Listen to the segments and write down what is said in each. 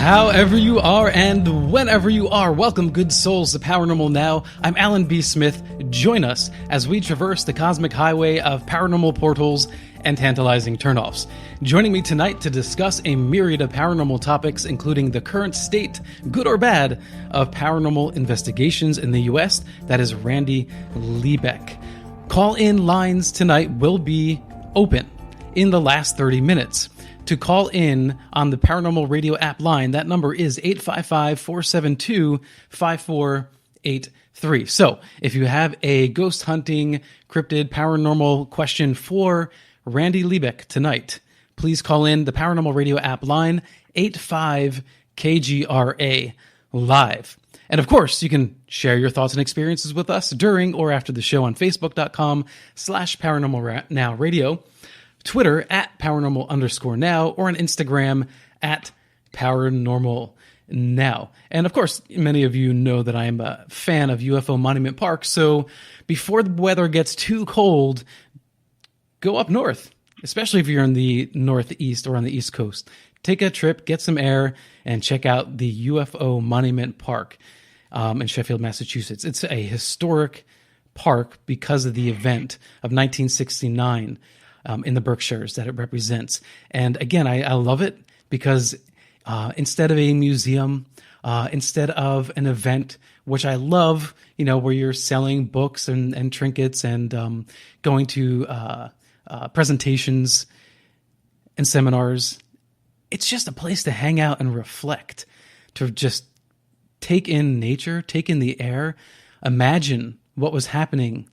However you are and whenever you are, welcome, good souls, to Paranormal Now. I'm Alan B. Smith. Join us as we traverse the cosmic highway of paranormal portals and tantalizing turnoffs. Joining me tonight to discuss a myriad of paranormal topics, including the current state, good or bad, of paranormal investigations in the U.S., that is Randy Liebeck. Call-in lines tonight will be open in the last 30 minutes. To call in on the Paranormal Radio app line, that number is 855-472-5483. So, if you have a ghost hunting, cryptid, paranormal question for Randy Liebeck tonight, please call in the Paranormal Radio app line, 85-KGRA live. And of course, you can share your thoughts and experiences with us during or after the show on Facebook.com/ParanormalNowRadio, Twitter @paranormal_now, or on Instagram @paranormalnow. And of course, many of you know that I am a fan of UFO Monument Park, so before the weather gets too cold, go up north, especially if you're in the Northeast or on the East Coast. Take a trip, get some air, and check out the UFO Monument Park in Sheffield, Massachusetts. It's a historic park because of the event of 1969 in the Berkshires that it represents. And again, I love it because instead of a museum, instead of an event, which I love, where you're selling books and trinkets and going to presentations and seminars, it's just a place to hang out and reflect, to just take in nature, take in the air, imagine what was happening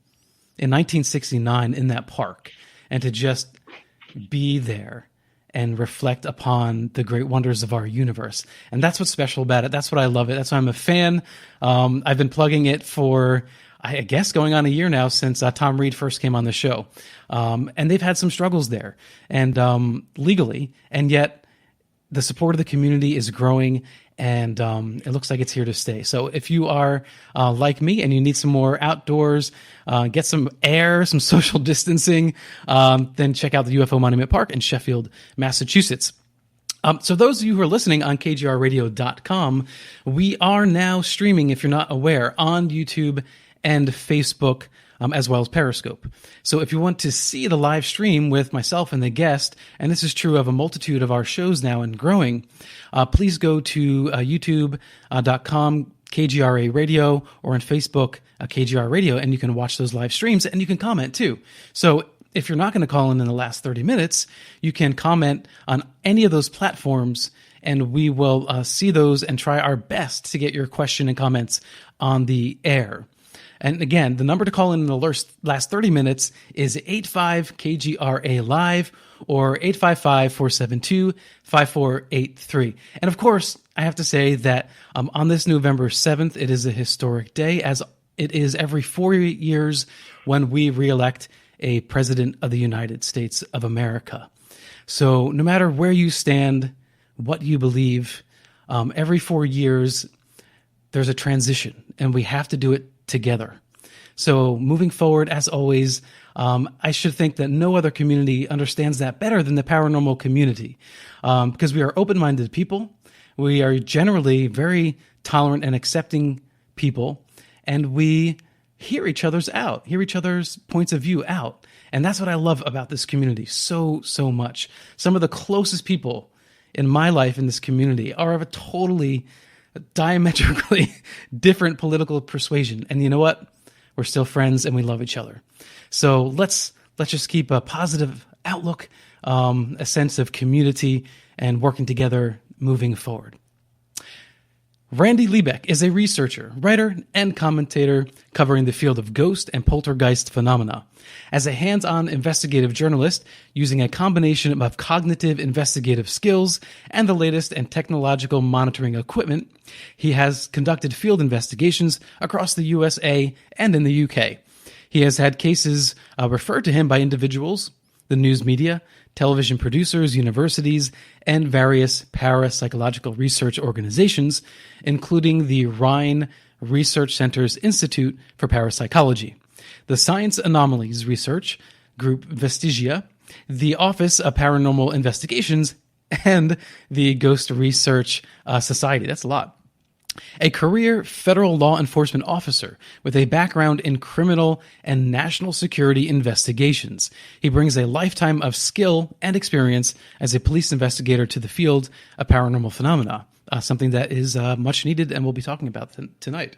in 1969 in that park, and to just be there and reflect upon the great wonders of our universe. And that's what's special about it. That's what I love it. That's why I'm a fan. I've been plugging it for, I guess, going on a year now since Tom Reed first came on the show. And they've had some struggles there, and legally, and yet the support of the community is growing, and it looks like it's here to stay. So if you are like me and you need some more outdoors, get some air, some social distancing, then check out the UFO Monument Park in Sheffield, Massachusetts. So those of you who are listening on kgrradio.com, we are now streaming, if you're not aware, on YouTube and Facebook, as well as Periscope. So if you want to see the live stream with myself and the guest, and this is true of a multitude of our shows now and growing, please go to youtube.com KGRA Radio, or on Facebook KGR Radio, and you can watch those live streams, and you can comment too. So if you're not going to call in the last 30 minutes, you can comment on any of those platforms, and we will see those and try our best to get your question and comments on the air. And again, the number to call in the last 30 minutes is 85-KGRA Live, or 855-472-5483. And of course, I have to say that on this November 7th, it is a historic day, as it is every 4 years when we reelect a president of the United States of America. So no matter where you stand, what you believe, every 4 years, there's a transition, and we have to do it together. So moving forward, as always, I should think that no other community understands that better than the paranormal community, because we are open-minded people. We are generally very tolerant and accepting people, and we hear each other's points of view out. And that's what I love about this community so much. Some of the closest people in my life in this community are of a totally diametrically different political persuasion, and you know what? We're still friends, and we love each other. So let's just keep a positive outlook, a sense of community, and working together moving forward. Randy Liebeck is a researcher, writer, and commentator covering the field of ghost and poltergeist phenomena. As a hands-on investigative journalist, using a combination of cognitive investigative skills and the latest in technological monitoring equipment, he has conducted field investigations across the USA and in the UK. He has had cases referred to him by individuals, the news media, television producers, universities, and various parapsychological research organizations, including the Rhine Research Center's Institute for Parapsychology, the Science Anomalies Research Group Vestigia, the Office of Paranormal Investigations, and the Ghost Research Society. That's a lot. A career federal law enforcement officer with a background in criminal and national security investigations. He brings a lifetime of skill and experience as a police investigator to the field of paranormal phenomena, something that is much needed and we'll be talking about tonight.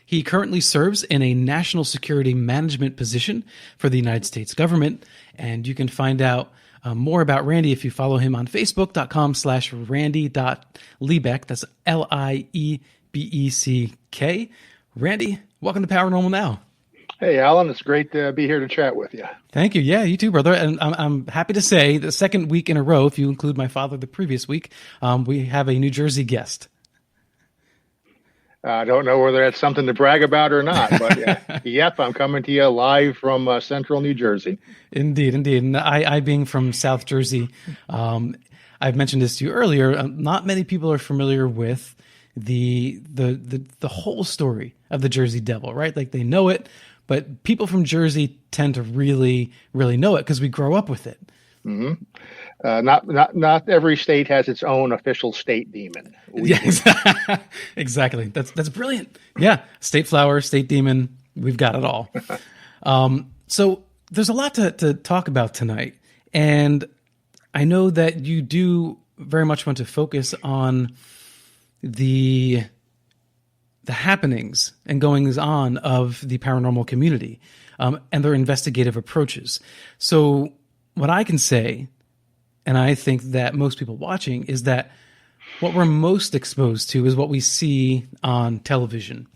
He currently serves in a national security management position for the United States government, and you can find out more about Randy if you follow him on Facebook.com/Randy.Liebeck. That's Liebeck. Randy, welcome to Paranormal Now. Hey, Alan. It's great to be here to chat with you. Thank you. Yeah, you too, brother. And I'm happy to say the second week in a row, if you include my father the previous week, we have a New Jersey guest. I don't know whether that's something to brag about or not, but yep, I'm coming to you live from central New Jersey. Indeed. And I being from South Jersey, I've mentioned this to you earlier. Not many people are familiar with the whole story of the Jersey Devil, right? Like they know it, but people from Jersey tend to really, really know it because we grow up with it. Mm-hmm. Not every state has its own official state demon. Exactly. That's brilliant. Yeah, state flower, state demon. We've got it all. So there's a lot to talk about tonight, and I know that you do very much want to focus on the happenings and goings on of the paranormal community and their investigative approaches. So what I can say, and I think that most people watching, is that what we're most exposed to is what we see on television.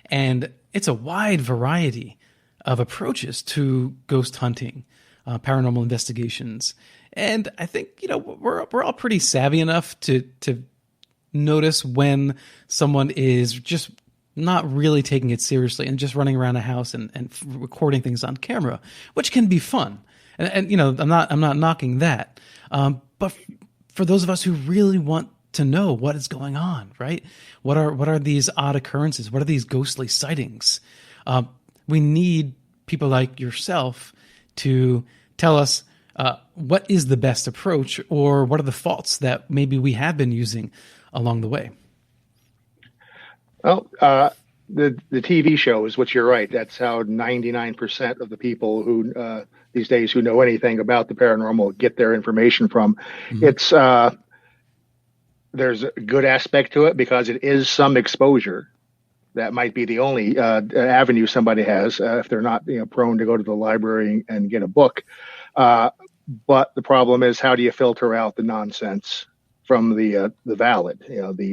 And it's a wide variety of approaches to ghost hunting, paranormal investigations. And I think, we're all pretty savvy enough to notice when someone is just not really taking it seriously and just running around a house and recording things on camera, which can be fun. And I'm not knocking that. But for those of us who really want to know what is going on, right? What are these odd occurrences? What are these ghostly sightings? We need people like yourself to tell us what is the best approach, or what are the faults that maybe we have been using along the way. Well, the TV shows, which you're right, that's how 99% of the people who these days who know anything about the paranormal get their information from. Mm-hmm. It's there's a good aspect to it because it is some exposure. That might be the only avenue somebody has if they're not prone to go to the library and get a book. But the problem is, how do you filter out the nonsense from the valid?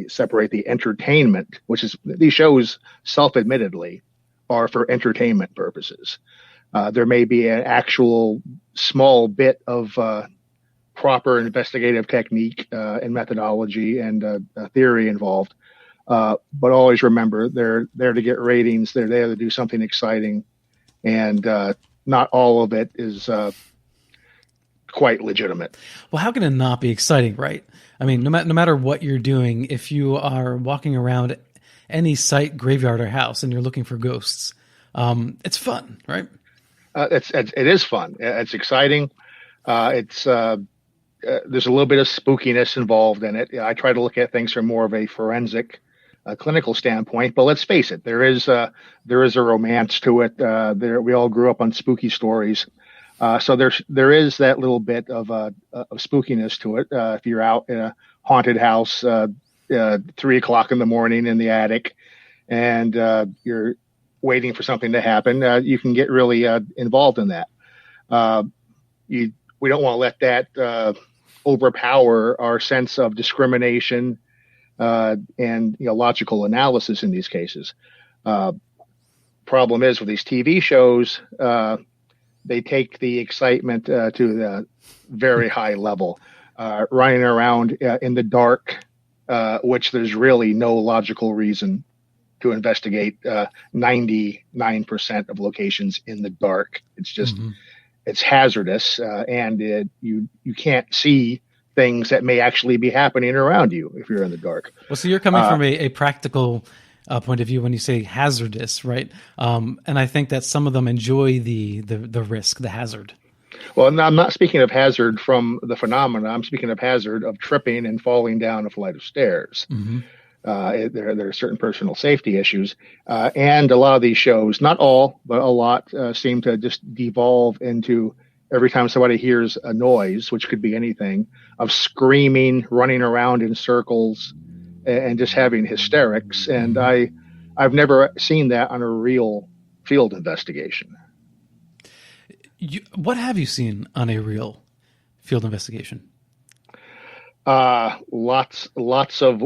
Separate the entertainment, which is these shows self-admittedly are for entertainment purposes. There may be an actual small bit of proper investigative technique and methodology and theory involved. But always remember, they're there to get ratings. They're there to do something exciting. And not all of it is quite legitimate. Well, how can it not be exciting, right? I mean, no matter what you're doing, if you are walking around any site, graveyard, or house and you're looking for ghosts, it's fun, right? It is fun. It's exciting. There's a little bit of spookiness involved in it. I try to look at things from more of a forensic, clinical standpoint. But let's face it, there is a romance to it. We all grew up on spooky stories, so there is that little bit of spookiness to it. If you're out in a haunted house, 3:00 in the morning in the attic, and you're waiting for something to happen, you can get really involved in that. We don't want to let that overpower our sense of discrimination and logical analysis in these cases. Problem is with these TV shows, they take the excitement to the very high level, running around in the dark, which there's really no logical reason to investigate 99% of locations in the dark. It's just, it's hazardous, and you can't see things that may actually be happening around you if you're in the dark. Well, so you're coming from a practical point of view when you say hazardous, right? And I think that some of them enjoy the risk, the hazard. Well, no, I'm not speaking of hazard from the phenomena. I'm speaking of hazard of tripping and falling down a flight of stairs. Mm-hmm. There are certain personal safety issues. And a lot of these shows, not all, but a lot, seem to just devolve into every time somebody hears a noise, which could be anything, of screaming, running around in circles, and just having hysterics. And I've never seen that on a real field investigation. What have you seen on a real field investigation? Lots of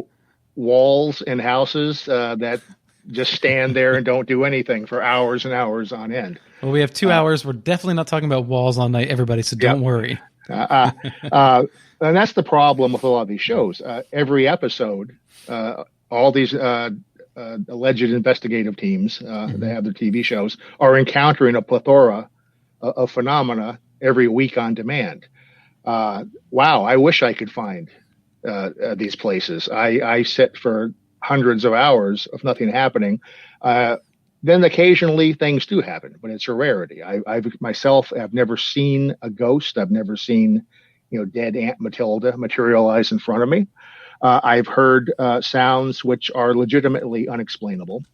walls in houses that just stand there and don't do anything for hours and hours on end. Well, we have 2 hours. We're definitely not talking about walls all night, everybody, so don't worry. And that's the problem with a lot of these shows. Every episode, all these alleged investigative teams that have their TV shows are encountering a plethora of phenomena every week on demand. Wow, I wish I could find these places. I sit for hundreds of hours of nothing happening. Then occasionally things do happen, but it's a rarity. I've myself have never seen a ghost. I've never seen, dead Aunt Matilda materialize in front of me. I've heard sounds which are legitimately unexplainable.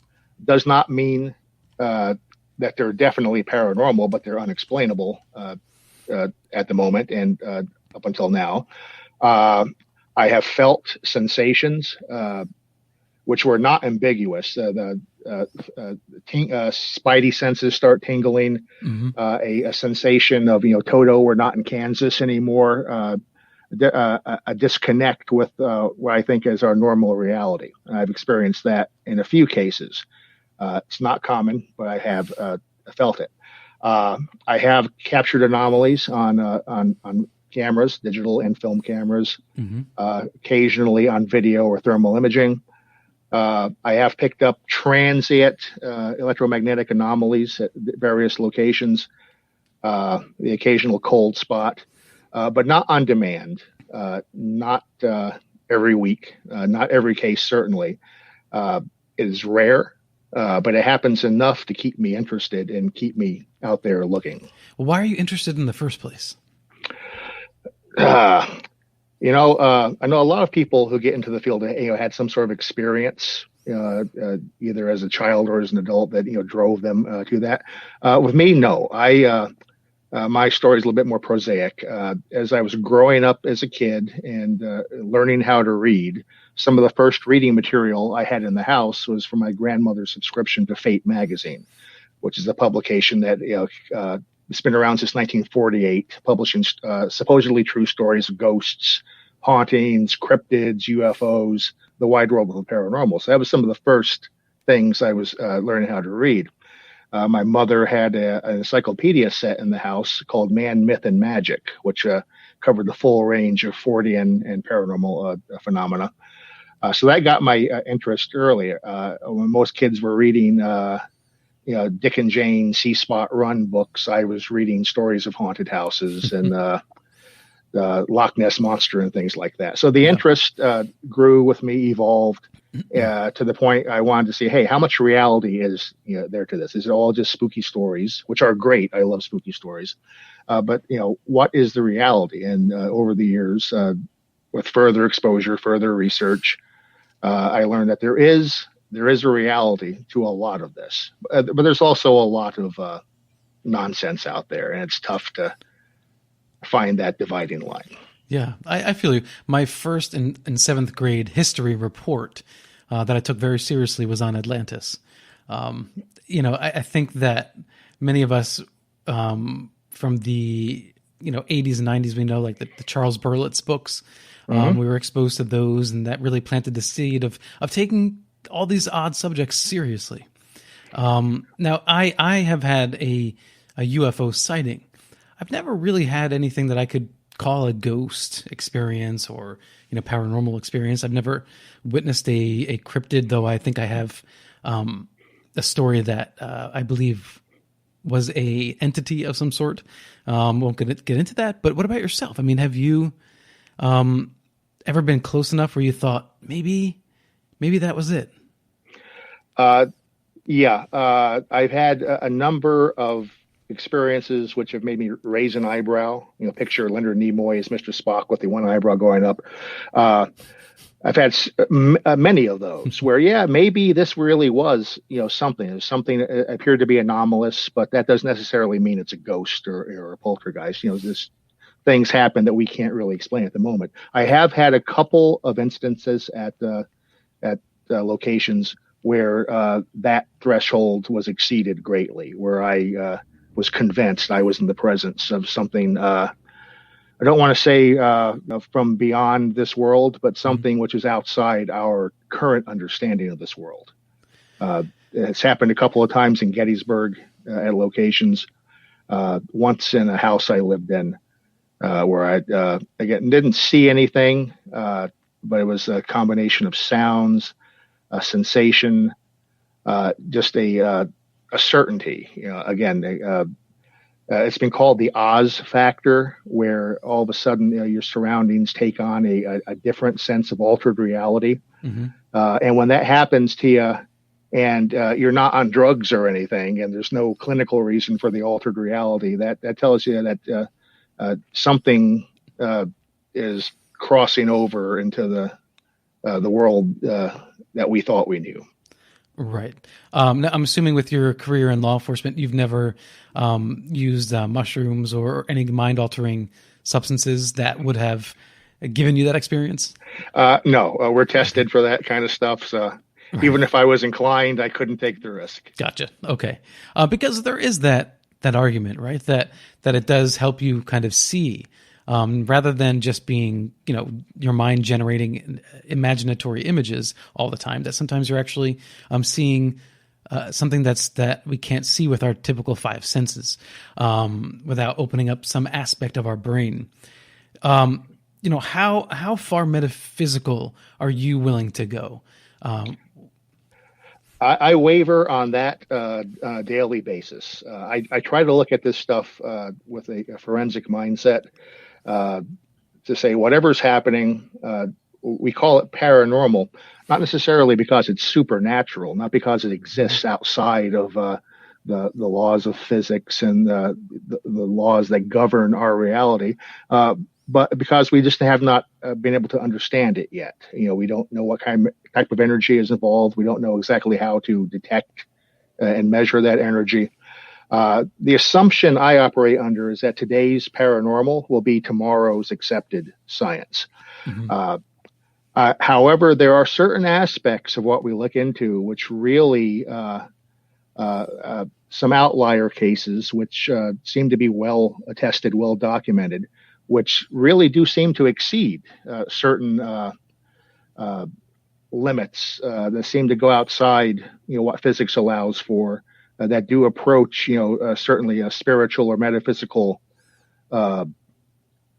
Does not mean that they're definitely paranormal, but they're unexplainable at the moment and up until now. I have felt sensations which were not ambiguous. The spidey senses start tingling. A sensation of Toto, we're not in Kansas anymore. A disconnect with what I think is our normal reality. I've experienced that in a few cases. It's not common, but I have felt it. I have captured anomalies on cameras, digital and film cameras, occasionally on video or thermal imaging. I have picked up transient electromagnetic anomalies at various locations, the occasional cold spot, but not on demand, not every week, not every case, certainly. It is rare, but it happens enough to keep me interested and keep me out there looking. Why are you interested in the first place? I know a lot of people who get into the field, had some sort of experience, either as a child or as an adult that, drove them to that. With me, no. My story is a little bit more prosaic. As I was growing up as a kid and learning how to read, some of the first reading material I had in the house was from my grandmother's subscription to Fate magazine, which is a publication that it's been around since 1948, publishing supposedly true stories of ghosts, hauntings, cryptids, UFOs, the wide world of the paranormal. So that was some of the first things I was learning how to read. My mother had an encyclopedia set in the house called Man, Myth, and Magic, which covered the full range of Fortean and paranormal phenomena. So that got my interest early. When most kids were reading, Dick and Jane, See Spot Run books, I was reading stories of haunted houses and the Loch Ness Monster and things like that. So the interest grew with me, evolved to the point I wanted to see, hey, how much reality is there to this? Is it all just spooky stories, which are great? I love spooky stories. But what is the reality? And over the years, with further exposure, further research, I learned that there is a reality to a lot of this. But there's also a lot of nonsense out there, and it's tough to find that dividing line. Yeah, I feel you. My first and seventh grade history report that I took very seriously was on Atlantis. I think that many of us from the 80s and 90s, we know like the Charles Berlitz books. We were exposed to those, and that really planted the seed of taking all these odd subjects seriously. Now, I have had a UFO sighting. I've never really had anything that I could call a ghost experience or paranormal experience. I've never witnessed a cryptid, though I think I have a story that I believe was a entity of some sort. Won't get into that. But what about yourself? I mean, have you ever been close enough where you thought maybe that was it? Yeah. I've had a number of experiences which have made me raise an eyebrow. Picture Leonard Nimoy as Mr. Spock with the one eyebrow going up. I've had many of those where, yeah, maybe this really was, something. Something appeared to be anomalous, but that doesn't necessarily mean it's a ghost or a poltergeist. This things happen that we can't really explain at the moment. I have had a couple of instances at locations where that threshold was exceeded greatly, where I was convinced I was in the presence of something. I don't want to say from beyond this world, but something which is outside our current understanding of this world. It's happened a couple of times in Gettysburg at locations. Once in a house I lived in, where I again didn't see anything, but it was a combination of sounds, a sensation, just a certainty. It's been called the Oz factor, where all of a sudden your surroundings take on a different sense of altered reality. Mm-hmm. And when that happens to you, and you're not on drugs or anything, and there's no clinical reason for the altered reality, that tells you that something is crossing over into the world that we thought we knew. Right. Now, I'm assuming with your career in law enforcement, you've never used mushrooms or any mind-altering substances that would have given you that experience? No, we're tested for that kind of stuff. So even if I was inclined, I couldn't take the risk. Gotcha. Okay. Because there is that argument, right? That it does help you kind of see, rather than just being, your mind generating imaginatory images all the time, that sometimes you're actually seeing something that we can't see with our typical five senses, without opening up some aspect of our brain. How far metaphysical are you willing to go? I waver on that daily basis. I try to look at this stuff with a forensic mindset, to say whatever's happening, we call it paranormal, not necessarily because it's supernatural, not because it exists outside of the laws of physics and the laws that govern our reality, but because we just have not been able to understand it yet. We don't know what type of energy is involved. We don't know exactly how to detect and measure that energy. The assumption I operate under is that today's paranormal will be tomorrow's accepted science. Mm-hmm. However, there are certain aspects of what we look into which really, some outlier cases, which seem to be well attested, well documented, which really do seem to exceed certain limits that seem to go outside, what physics allows for. That do approach, certainly a spiritual or metaphysical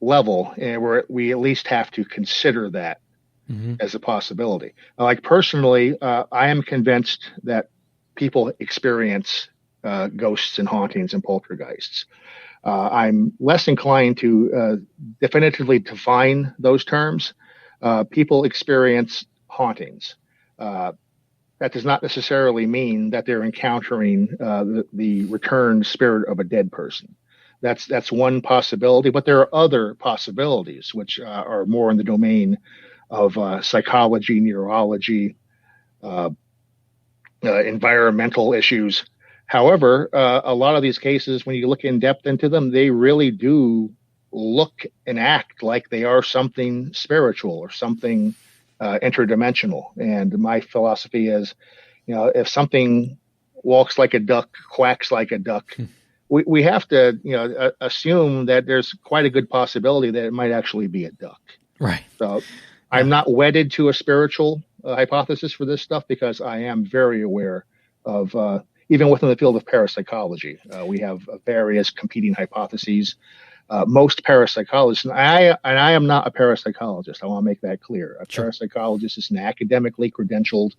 level, and where we at least have to consider that mm-hmm. as a possibility. Like personally, I am convinced that people experience ghosts and hauntings and poltergeists. I'm less inclined to definitively define those terms. People experience hauntings. That does not necessarily mean that they're encountering the returned spirit of a dead person. That's one possibility, but there are other possibilities which are more in the domain of psychology, neurology, environmental issues. However, a lot of these cases, when you look in depth into them, they really do look and act like they are something spiritual or something interdimensional. And my philosophy is, if something walks like a duck, quacks like a duck, we have to, assume that there's quite a good possibility that it might actually be a duck. Right. So I'm not wedded to a spiritual hypothesis for this stuff, because I am very aware of, even within the field of parapsychology, we have various competing hypotheses. Most parapsychologists, and I am not a parapsychologist. I want to make that clear. A parapsychologist is an academically credentialed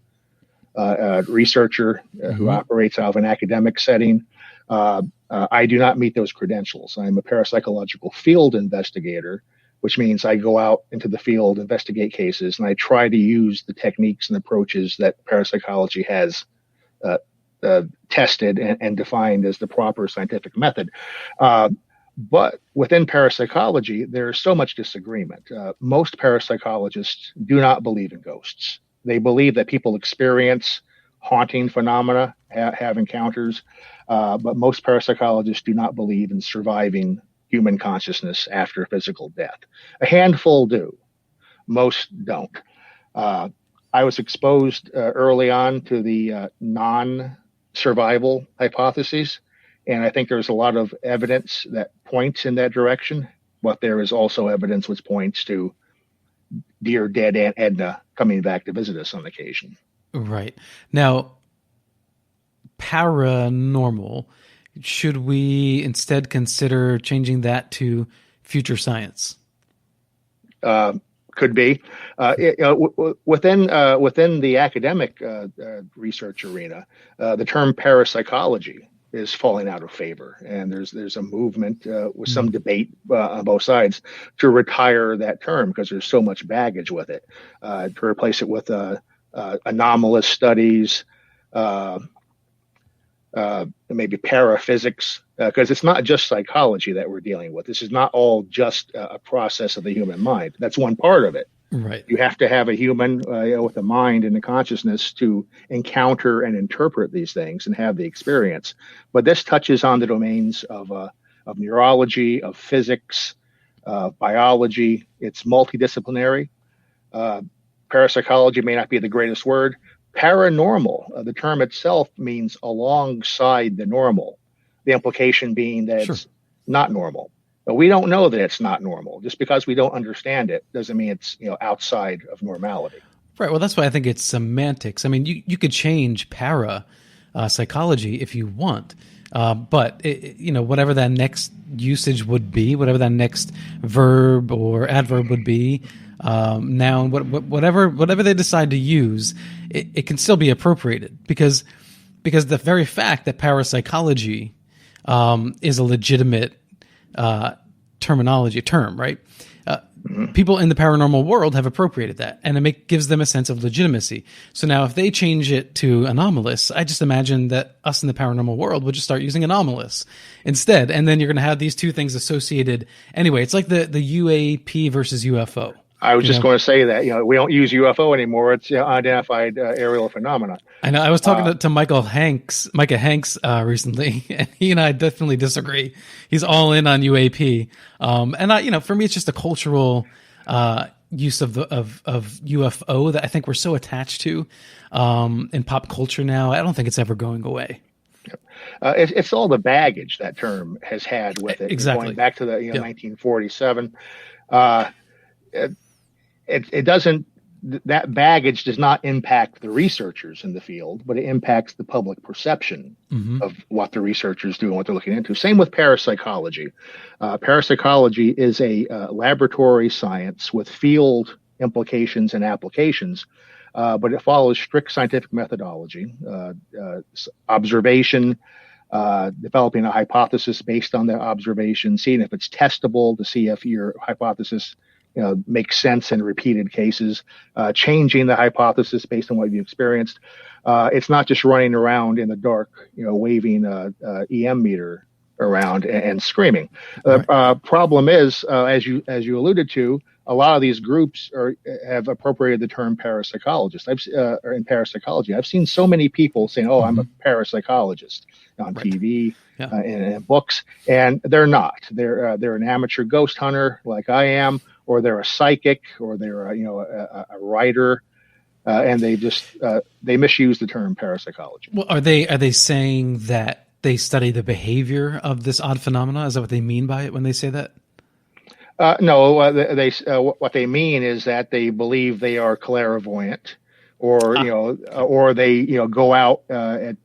researcher who operates out of an academic setting. I do not meet those credentials. I'm a parapsychological field investigator, which means I go out into the field, investigate cases, and I try to use the techniques and approaches that parapsychology has tested and defined as the proper scientific method. But within parapsychology, there's so much disagreement. Most parapsychologists do not believe in ghosts. They believe that people experience haunting phenomena, have encounters, but most parapsychologists do not believe in surviving human consciousness after physical death. A handful do, most don't. I was exposed early on to the non-survival hypotheses, and I think there's a lot of evidence that points in that direction, but there is also evidence which points to dear dead Aunt Edna coming back to visit us on occasion. Right. Now, paranormal, should we instead consider changing that to future science? Could be. Within the academic research arena, the term parapsychology is falling out of favor, and there's a movement with some debate on both sides to retire that term because there's so much baggage with it. To replace it with anomalous studies, maybe paraphysics, because it's not just psychology that we're dealing with. This is not all just a process of the human mind. That's one part of it. Right. You have to have a human with a mind and a consciousness to encounter and interpret these things and have the experience. But this touches on the domains of neurology, of physics, biology. It's multidisciplinary. Parapsychology may not be the greatest word. Paranormal, the term itself means alongside the normal. The implication being that it's not normal. But we don't know that it's not normal. Just because we don't understand it doesn't mean it's outside of normality. Right. Well, that's why I think it's semantics. I mean, you could change psychology if you want, but whatever that next usage would be, whatever that next verb or adverb would be, noun, whatever they decide to use, it can still be appropriated because the very fact that parapsychology is a legitimate term, right? People in the paranormal world have appropriated that, and it gives them a sense of legitimacy. So now if they change it to anomalous, I just imagine that us in the paranormal world would just start using anomalous instead. And then you're going to have these two things associated. Anyway, it's like the UAP versus UFO. I was just going to say that, we don't use UFO anymore. It's unidentified aerial phenomena. I know. I was talking to Micah Hanks recently, and he and I definitely disagree. He's all in on UAP. And for me, it's just a cultural use of UFO that I think we're so attached to in pop culture now. I don't think it's ever going away. It's all the baggage that term has had with it. Exactly. Going back to the 1947. It doesn't. That baggage does not impact the researchers in the field, but it impacts the public perception of what the researchers do and what they're looking into. Same with parapsychology. Parapsychology is a laboratory science with field implications and applications, but it follows strict scientific methodology, observation, developing a hypothesis based on that observation, seeing if it's testable to see if your hypothesis makes sense in repeated cases, changing the hypothesis based on what you experienced. It's not just running around in the dark, waving a EM meter around and screaming. The problem is, as you alluded to, a lot of these groups have appropriated the term parapsychologist. In parapsychology, I've seen so many people saying, "Oh, I'm a parapsychologist" on TV and in books, and they're not. They're an amateur ghost hunter like I am, or they're a psychic, or they're a writer, and they misuse the term parapsychology. Well, are they saying that they study the behavior of this odd phenomena? Is that what they mean by it when they say that? No, what they mean is that they believe they are clairvoyant, or or they go out at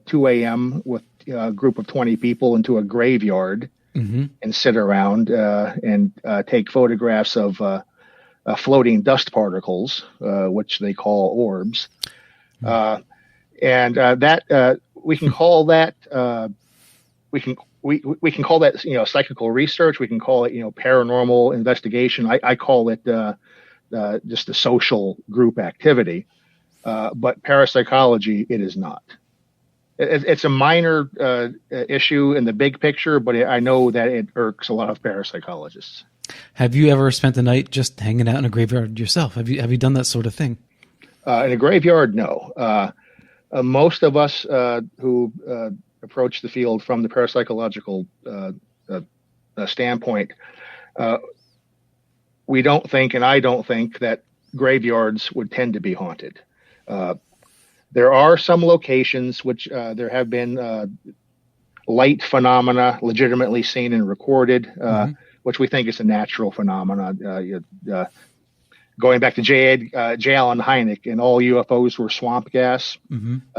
2 a.m. with a group of 20 people into a graveyard and sit around and take photographs of floating dust particles, which they call orbs, and that we can call that we can call that psychical research. We can call it paranormal investigation. I call it just a social group activity, but parapsychology it is not. It's a minor issue in the big picture, but I know that it irks a lot of parapsychologists. Have you ever spent the night just hanging out in a graveyard yourself? Have you done that sort of thing? In a graveyard, no. Most of us who approach the field from the parapsychological standpoint, we don't think, and I don't think, that graveyards would tend to be haunted. There are some locations which there have been light phenomena legitimately seen and recorded, which we think is a natural phenomena. Going back to J. Allen Hynek, and all UFOs were swamp gas.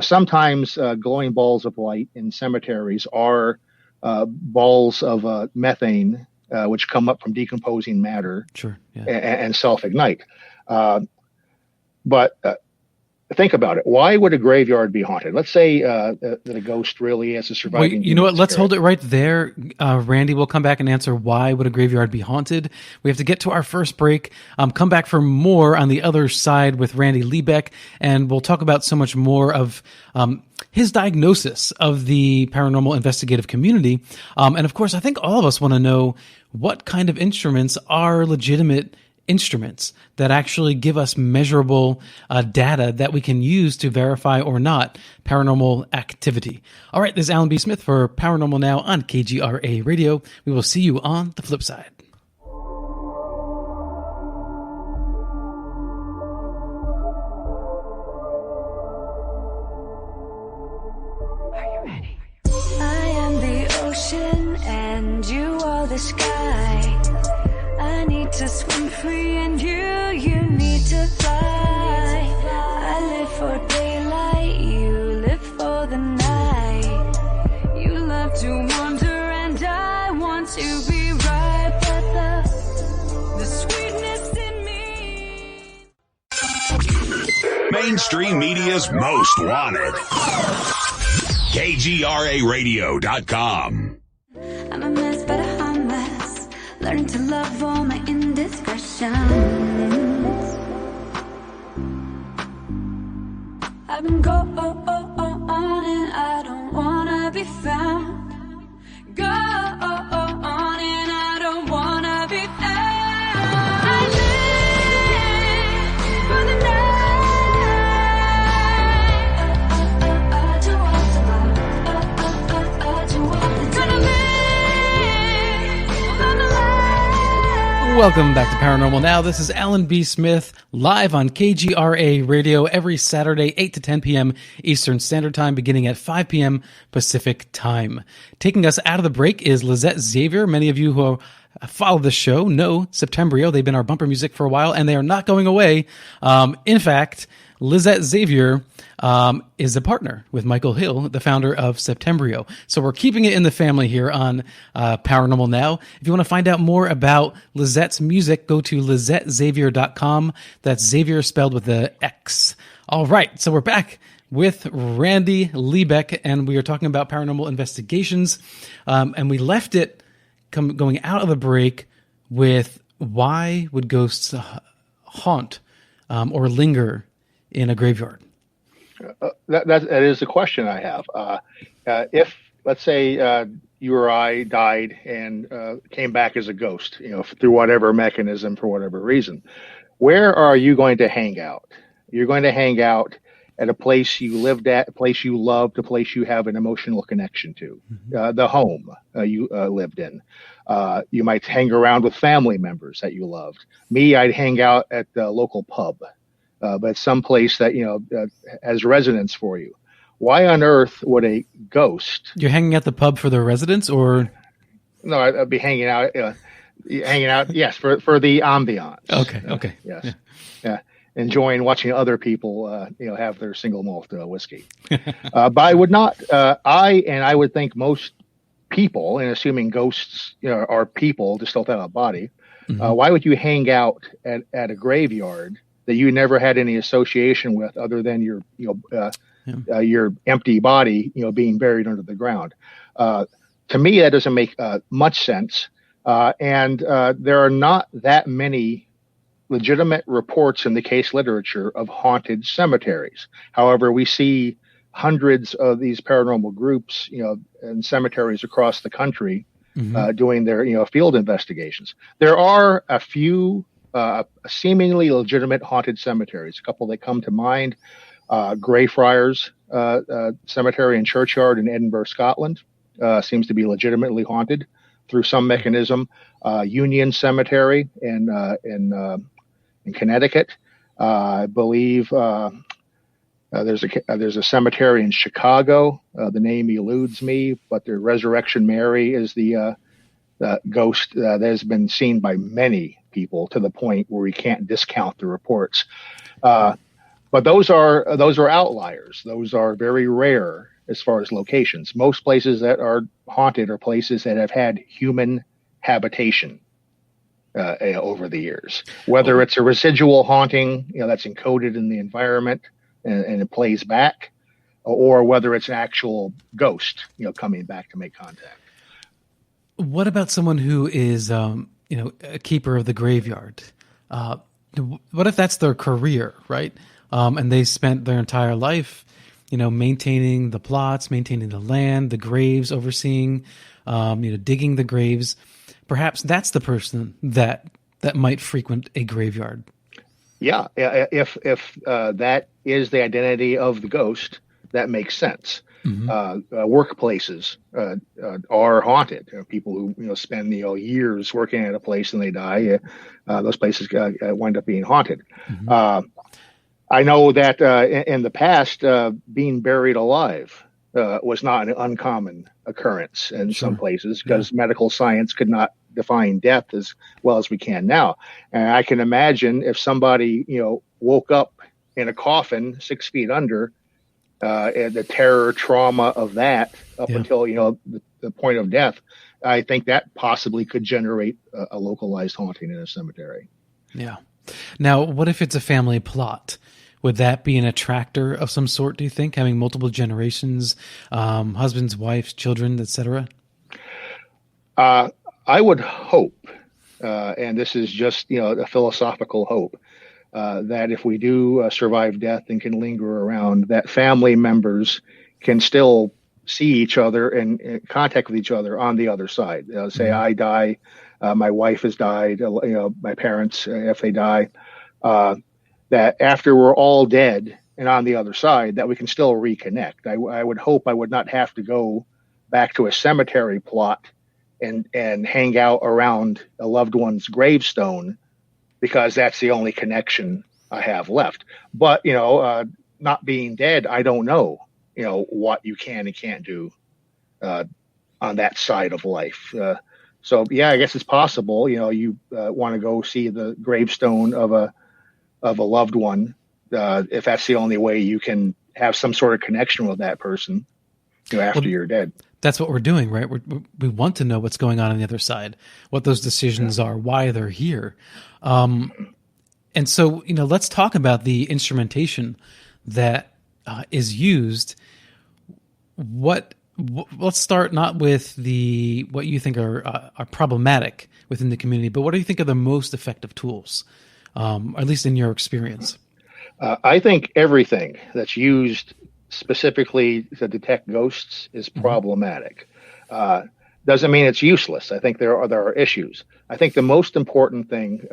Sometimes glowing balls of light in cemeteries are balls of methane, which come up from decomposing matter. Sure, yeah. and self-ignite. But think about it. Why would a graveyard be haunted? Let's say that a ghost really is a surviving. Wait, you know what? Let's hold it right there. Randy will come back and answer why would a graveyard be haunted. We have to get to our first break. Come back for more on the other side with Randy Liebeck, and we'll talk about so much more of his diagnosis of the paranormal investigative community. And of course, I think all of us want to know what kind of instruments are legitimate instruments that actually give us measurable data that we can use to verify or not paranormal activity. All right, this is Alan B. Smith for Paranormal Now on KGRA Radio. We will see you on the flip side. Are you ready? I am the ocean and you are the sky. I need to swim free and you need to fly. I live for daylight, you live for the night. You love to wander and I want to be right, but the sweetness in me. Mainstream media's most wanted. KGRAradio.com. I'm a mess, but a harmless. Learn to love all my indiscretions. I've been going and I don't wanna be found. Go and I don't wanna be found. I live for the night. I do all the love. I do all the gonna live on the line. Welcome back to Paranormal Now. This is Alan B. Smith, live on KGRA Radio every Saturday, 8 to 10 p.m. Eastern Standard Time, beginning at 5 p.m. Pacific Time. Taking us out of the break is Lizette Xavier. Many of you who follow the show know Septembrio. They've been our bumper music for a while, and they are not going away. In fact, Lizette Xavier is a partner with Michael Hill, the founder of Septembrio. So we're keeping it in the family here on Paranormal Now. If you want to find out more about Lizette's music, go to lizetteXavier.com. That's Xavier spelled with the X. All right, so we're back with Randy Liebeck, and we are talking about paranormal investigations. And we left it going out of the break with why would ghosts haunt or linger in a graveyard? That is the question I have. If, let's say, you or I died and came back as a ghost, through whatever mechanism, for whatever reason, where are you going to hang out? You're going to hang out at a place you lived at, a place you loved, a place you have an emotional connection to, the home you lived in. You might hang around with family members that you loved. Me, I'd hang out at the local pub. But some place that, has residence for you. Why on earth would a ghost... You're hanging at the pub for the residents, or... No, I'd be hanging out, yes, for the ambiance. Okay. Yes. Yeah. Enjoying watching other people, have their single malt whiskey. But I would not, I would think most people, and assuming ghosts, are people just without a body, why would you hang out at a graveyard that you never had any association with other than your empty body, being buried under the ground? To me, that doesn't make much sense. And there are not that many legitimate reports in the case literature of haunted cemeteries. However, we see hundreds of these paranormal groups, in cemeteries across the country, doing their, field investigations. There are a few seemingly legitimate haunted cemeteries. A couple that come to mind: Greyfriars Cemetery and Churchyard in Edinburgh, Scotland, seems to be legitimately haunted through some mechanism. Union Cemetery in Connecticut, I believe. There's a cemetery in Chicago. The name eludes me, but the Resurrection Mary is the ghost that has been seen by many people to the point where we can't discount the reports. But those are outliers. Those are very rare as far as locations. Most places that are haunted are places that have had human habitation over the years. Whether it's a residual haunting, that's encoded in the environment and it plays back, or whether it's an actual ghost, coming back to make contact. What about someone who is, a keeper of the graveyard? What if that's their career, right? And they spent their entire life, maintaining the plots, maintaining the land, the graves, overseeing, digging the graves. Perhaps that's the person that might frequent a graveyard. Yeah, if that is the identity of the ghost, that makes sense. Workplaces are haunted. People who spend years working at a place and they die, those places wind up being haunted. I know that in the past, being buried alive was not an uncommon occurrence in some places because medical science could not define death as well as we can now. And I can imagine if somebody, woke up in a coffin 6 feet under, and the terror trauma of that up until, the point of death, I think that possibly could generate a localized haunting in a cemetery. Yeah. Now, what if it's a family plot? Would that be an attractor of some sort, do you think, having multiple generations, husbands, wives, children, etc.? I would hope, and this is just a philosophical hope, that if we do survive death and can linger around, that family members can still see each other and in contact with each other on the other side. Say I die, my wife has died, my parents, if they die, that after we're all dead and on the other side, that we can still reconnect. I would hope I would not have to go back to a cemetery plot and hang out around a loved one's gravestone, because that's the only connection I have left. But, not being dead, I don't know, what you can and can't do on that side of life. So, yeah, I guess it's possible, you want to go see the gravestone of a loved one, if that's the only way you can have some sort of connection with that person, after you're dead. That's what we're doing, right? We want to know what's going on the other side, what those decisions are, why they're here. And so, let's talk about the instrumentation that is used. Let's start not with what you think are problematic within the community, but what do you think are the most effective tools, or at least in your experience? I think everything that's used specifically to detect ghosts is problematic. Doesn't mean it's useless. I think there are issues. I think the most important thing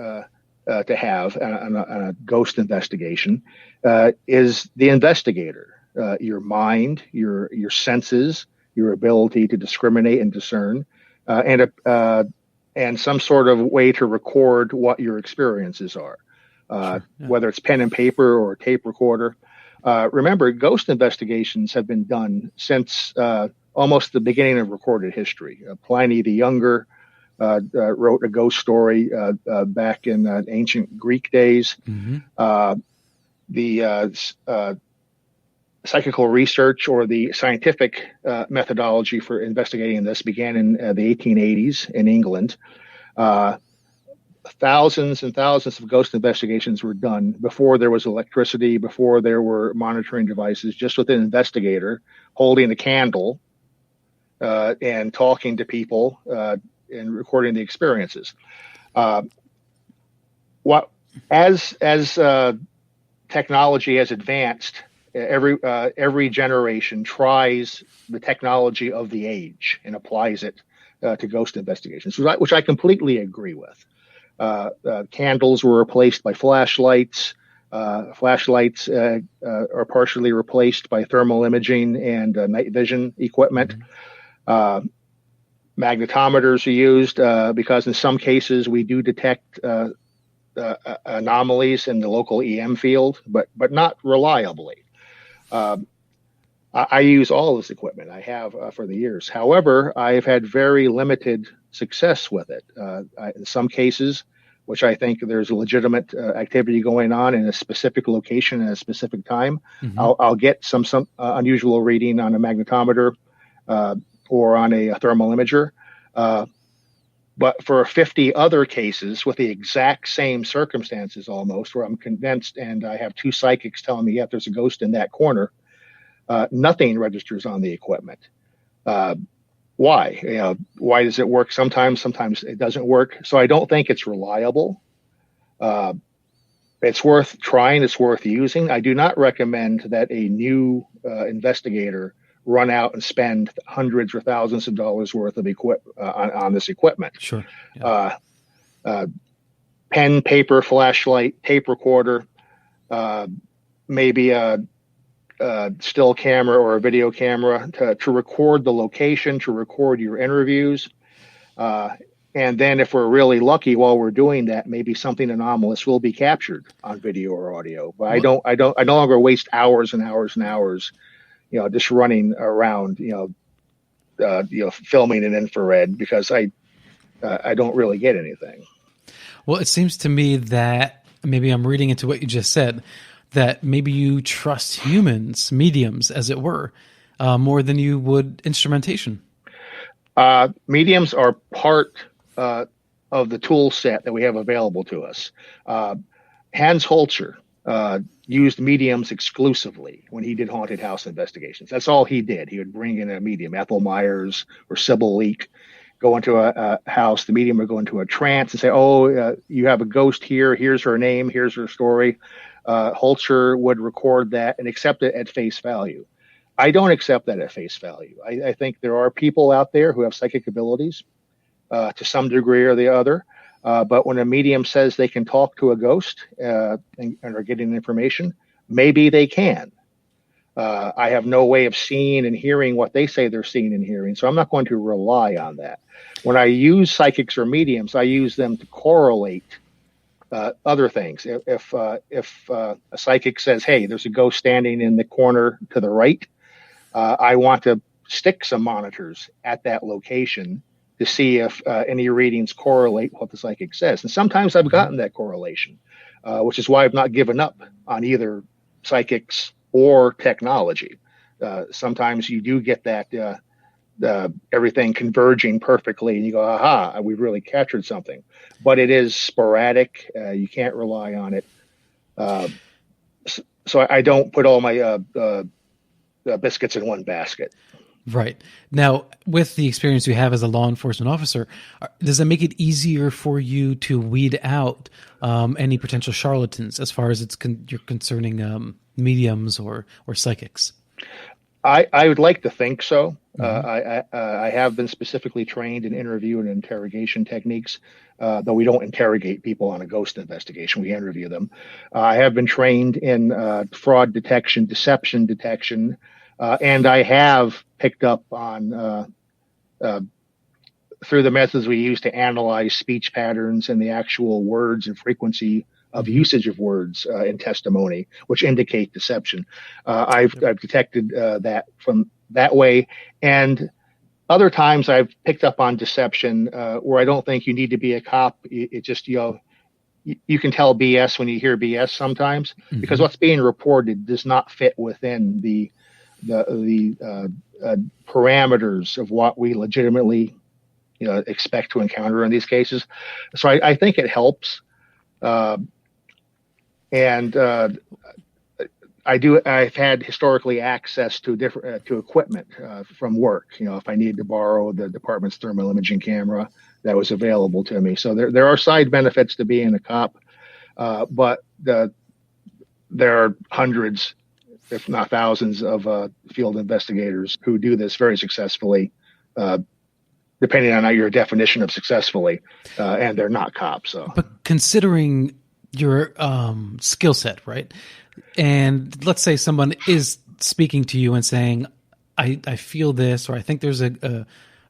to have on a ghost investigation is the investigator, your mind, your senses, your ability to discriminate and discern, and some sort of way to record what your experiences are, whether it's pen and paper or a tape recorder. Remember, ghost investigations have been done since almost the beginning of recorded history. Pliny the Younger wrote a ghost story back in ancient Greek days. The psychical research or the scientific methodology for investigating this began in the 1880s in England. Thousands and thousands of ghost investigations were done before there was electricity, before there were monitoring devices, just with an investigator holding a candle and talking to people and recording the experiences. As technology has advanced every generation tries the technology of the age and applies it to ghost investigations, which I completely agree with. Candles were replaced by flashlights. Flashlights are partially replaced by thermal imaging and night vision equipment. Magnetometers are used because in some cases we do detect anomalies in the local EM field, but not reliably. I use all this equipment. I have for the years. However, I've had very limited success with it. In some cases, which I think there's a legitimate activity going on in a specific location at a specific time, I'll get some unusual reading on a magnetometer or on a thermal imager. But for 50 other cases with the exact same circumstances almost, where I'm convinced and I have two psychics telling me, yeah, there's a ghost in that corner, nothing registers on the equipment. Why? Why does it work sometimes? Sometimes it doesn't work. So I don't think it's reliable. It's worth trying. It's worth using. I do not recommend that a new investigator run out and spend hundreds or thousands of dollars worth of on this equipment. Sure. Yeah. Pen, paper, flashlight, tape recorder, maybe a still camera or a video camera to record the location, to record your interviews. And then if we're really lucky while we're doing that, maybe something anomalous will be captured on video or audio. But I no longer waste hours and hours and hours, just running around, filming in infrared because I don't really get anything. Well, it seems to me that maybe I'm reading into what you just said, that maybe you trust humans, mediums, as it were, more than you would instrumentation. Mediums are part of the tool set that we have available to us. Hans Holzer used mediums exclusively when he did haunted house investigations. That's all he did. He would bring in a medium, Ethel Myers or Sybil Leek, go into a house. The medium would go into a trance and say, you have a ghost here. Here's her name. Here's her story. Holzer would record that and accept it at face value. I don't accept that at face value. I think there are people out there who have psychic abilities to some degree or the other. But when a medium says they can talk to a ghost and are getting information, maybe they can. I have no way of seeing and hearing what they say they're seeing and hearing, so I'm not going to rely on that. When I use psychics or mediums, I use them to correlate other things. If a psychic says, hey, there's a ghost standing in the corner to the right, I want to stick some monitors at that location to see if any readings correlate what the psychic says. And sometimes I've gotten that correlation, which is why I've not given up on either psychics or technology. Sometimes you do get that everything converging perfectly and you go, aha, we've really captured something. But it is sporadic. You can't rely on it. So I don't put all my biscuits in one basket. Right. Now, with the experience you have as a law enforcement officer, does it make it easier for you to weed out any potential charlatans as far as you're concerning mediums or psychics? I would like to think so. I have been specifically trained in interview and interrogation techniques, though we don't interrogate people on a ghost investigation. We interview them. I have been trained in fraud detection, deception detection, and I have picked up on through the methods we use to analyze speech patterns and the actual words and frequency of usage of words in testimony, which indicate deception. I've detected that from that way. And other times I've picked up on deception where I don't think you need to be a cop. It just, you can tell BS when you hear BS sometimes, because what's being reported does not fit within the parameters of what we legitimately expect to encounter in these cases. So I think it helps. And I've had historically access to different to equipment from work. If I needed to borrow the department's thermal imaging camera, that was available to me. So there are side benefits to being a cop, but there are hundreds, if not thousands of field investigators who do this very successfully, depending on your definition of successfully, and they're not cops. So, but considering your skill set, right? And let's say someone is speaking to you and saying, I feel this, or I think there's a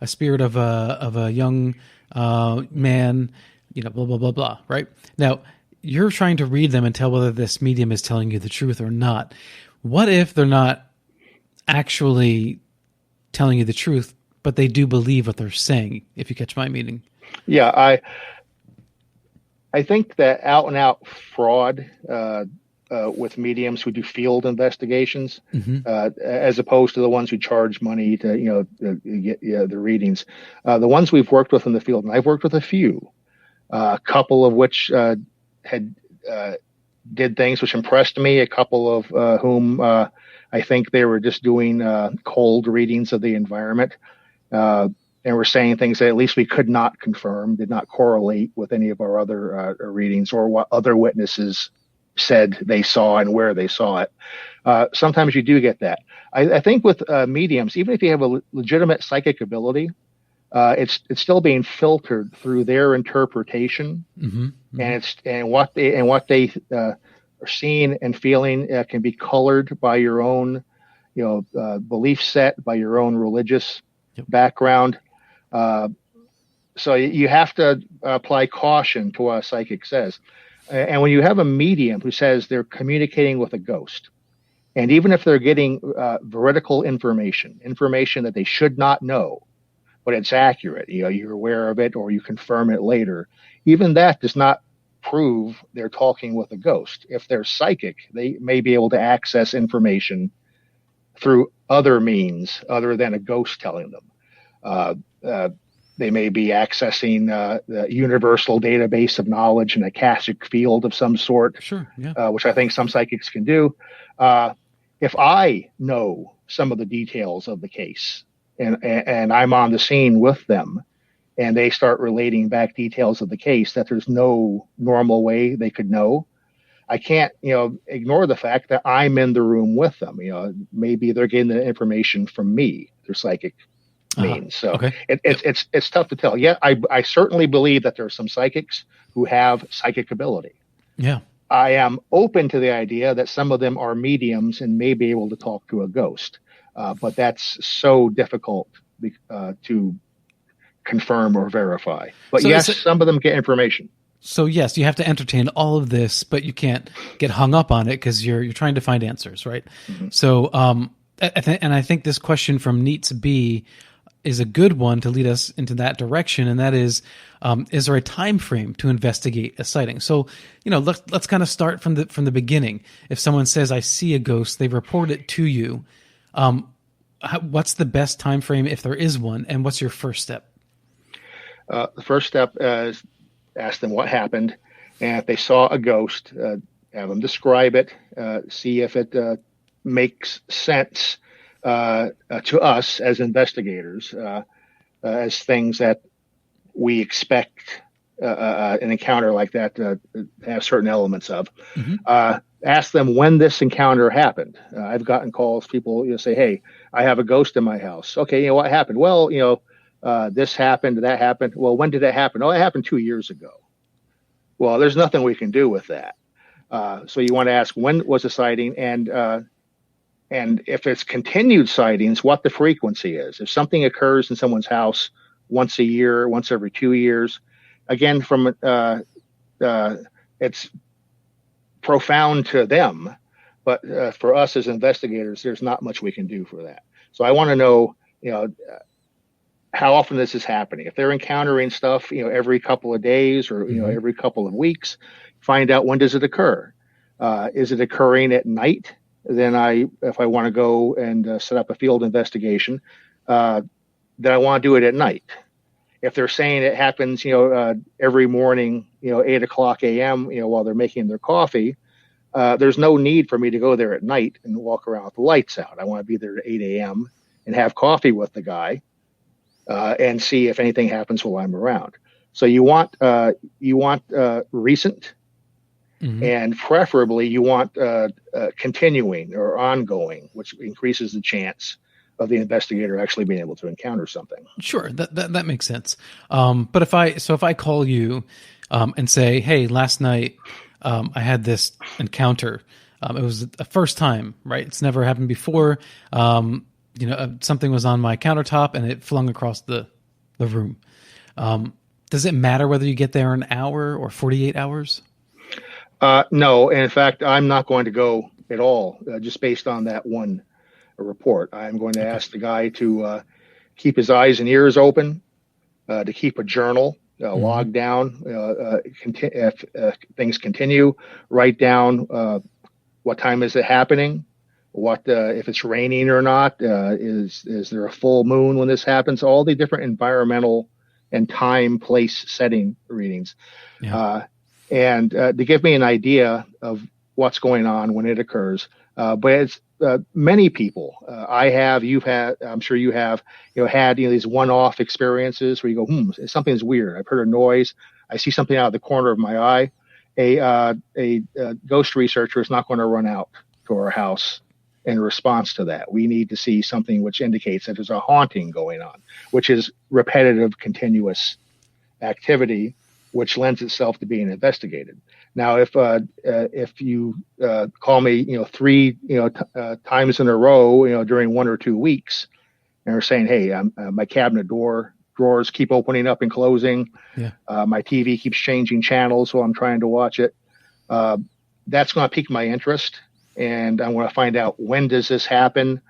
spirit of a young man, blah, blah, blah, blah, right? Now, you're trying to read them and tell whether this medium is telling you the truth or not. What if they're not actually telling you the truth, but they do believe what they're saying, if you catch my meaning? Yeah, I think that out and out fraud with mediums who do field investigations, as opposed to the ones who charge money to get the readings. The ones we've worked with in the field, and I've worked with a few, a couple of which had did things which impressed me. A couple of whom I think they were just doing cold readings of the environment. And we're saying things that at least we could not confirm, did not correlate with any of our other readings or what other witnesses said they saw and where they saw it. Sometimes you do get that. I think with mediums, even if you have a legitimate psychic ability, it's still being filtered through their interpretation, and what they are seeing and feeling can be colored by your own, belief set, by your own religious background. So you have to apply caution to what a psychic says. And when you have a medium who says they're communicating with a ghost, and even if they're getting veridical information that they should not know, but it's accurate, you're aware of it or you confirm it later, even that does not prove they're talking with a ghost. If they're psychic, they may be able to access information through other means other than a ghost telling them. They may be accessing the universal database of knowledge in a Akashic field of some sort, which I think some psychics can do. If I know some of the details of the case and I'm on the scene with them and they start relating back details of the case that there's no normal way they could know, I can't, ignore the fact that I'm in the room with them. Maybe they're getting the information from me, their psychic means. So it's tough to tell. Yeah, I certainly believe that there are some psychics who have psychic ability. Yeah. I am open to the idea that some of them are mediums and may be able to talk to a ghost. But that's so difficult to confirm or verify. But so yes, some of them get information. So yes, you have to entertain all of this, but you can't get hung up on it because you're trying to find answers, right? So, I think this question from Neats B is a good one to lead us into that direction, and that is there a time frame to investigate a sighting? So, let's kind of start from the beginning. If someone says, "I see a ghost," they report it to you. What's the best time frame if there is one, and what's your first step? The first step is ask them what happened, and if they saw a ghost, have them describe it, see if it makes sense to us as investigators, as things that we expect an encounter like that to have certain elements of. Ask them when this encounter happened. I've gotten calls, people say, "Hey, I have a ghost in my house." Okay, what happened? Well, this happened, that happened. Well, when did it happen? Oh, it happened 2 years ago. Well, there's nothing we can do with that. So you want to ask, when was the sighting? And if it's continued sightings, what the frequency is. If something occurs in someone's house once a year, once every 2 years, again, from it's profound to them, but for us as investigators, there's not much we can do for that. So I want to know, how often this is happening. If they're encountering stuff, every couple of days or, every couple of weeks, find out when does it occur. Is it occurring at night? Then if I want to go and set up a field investigation, then I want to do it at night. If they're saying it happens, every morning, 8:00 a.m., while they're making their coffee, there's no need for me to go there at night and walk around with the lights out. I want to be there at 8 a.m. and have coffee with the guy and see if anything happens while I'm around. So you want recent. And preferably you want continuing or ongoing, which increases the chance of the investigator actually being able to encounter something. Sure, that makes sense. But if I call you and say, hey, last night I had this encounter. It was a first time, right? It's never happened before. Something was on my countertop and it flung across the room. Does it matter whether you get there in an hour or 48 hours? No. And in fact, I'm not going to go at all, just based on that one report. I'm going to ask the guy to keep his eyes and ears open, to keep a journal, log down if things continue, write down what time is it happening, what if it's raining or not, is there a full moon when this happens, all the different environmental and time, place, setting readings. And to give me an idea of what's going on when it occurs. But it's many people I have, you've had, I'm sure you have, had these one-off experiences where you go, something's weird. I've heard a noise. I see something out of the corner of my eye. A ghost researcher is not going to run out to our house in response to that. We need to see something which indicates that there's a haunting going on, which is repetitive, continuous activity, which lends itself to being investigated. Now, if you call me, 3 times in a row, during 1 or 2 weeks, and are saying, hey, my cabinet drawers keep opening up and closing, my TV keeps changing channels while I'm trying to watch it, that's going to pique my interest, and I want to find out, when does this happen?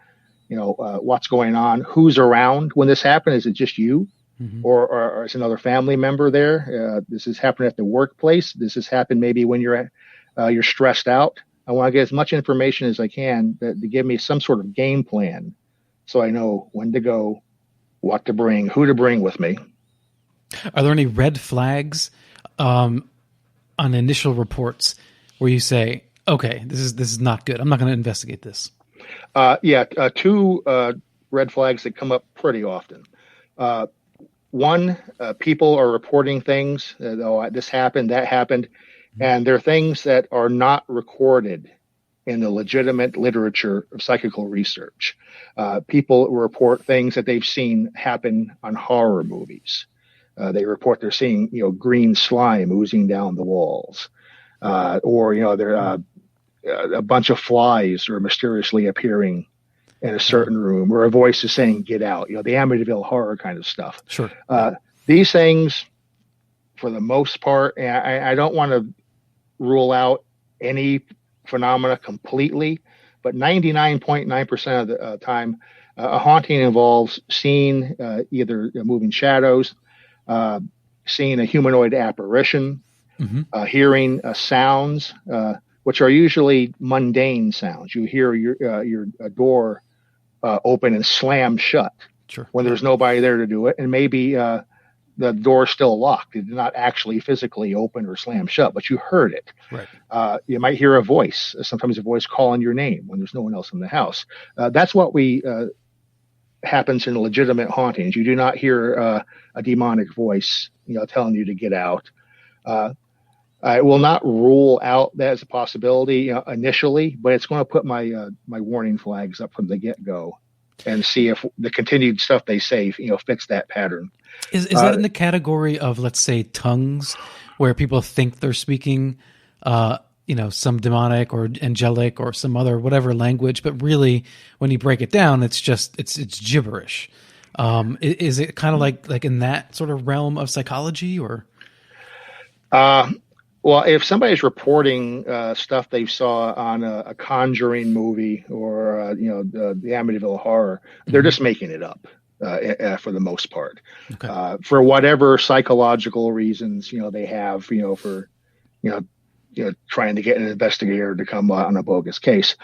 What's going on? Who's around when this happened? Is it just you? Or is another family member there? This has happened at the workplace. This has happened maybe when you're stressed out. I want to get as much information as I can to give me some sort of game plan, so I know when to go, what to bring, who to bring with me. Are there any red flags on initial reports where you say, okay, this is not good, I'm not going to investigate this? 2 red flags that come up pretty often. One, people are reporting things, this happened, that happened, and they're things that are not recorded in the legitimate literature of psychical research. People report things that they've seen happen on horror movies. They report they're seeing, green slime oozing down the walls, or they're a bunch of flies are mysteriously appearing in a certain room, or a voice is saying, get out, the Amityville horror kind of stuff. Sure. These things, for the most part, and I don't want to rule out any phenomena completely, but 99.9% of the time, a haunting involves seeing either moving shadows, seeing a humanoid apparition, hearing sounds, which are usually mundane sounds. You hear your door open and slam shut when there's nobody there to do it, and maybe the door's still locked. It did not actually physically open or slam shut, but you heard it. Right. You might hear a voice, sometimes a voice calling your name when there's no one else in the house. That's what happens in legitimate hauntings. You do not hear a demonic voice, telling you to get out. I will not rule out that as a possibility initially, but it's going to put my warning flags up from the get-go and see if the continued stuff they say fits that pattern. Is that in the category of, let's say, tongues, where people think they're speaking some demonic or angelic or some other whatever language, but really when you break it down, it's gibberish? Is it kind of like in that sort of realm of psychology, or? Well, if somebody's reporting stuff they saw on a Conjuring movie or the Amityville horror, they're just making it up for the most part. Okay. For whatever psychological reasons they have for trying to get an investigator to come on a bogus case.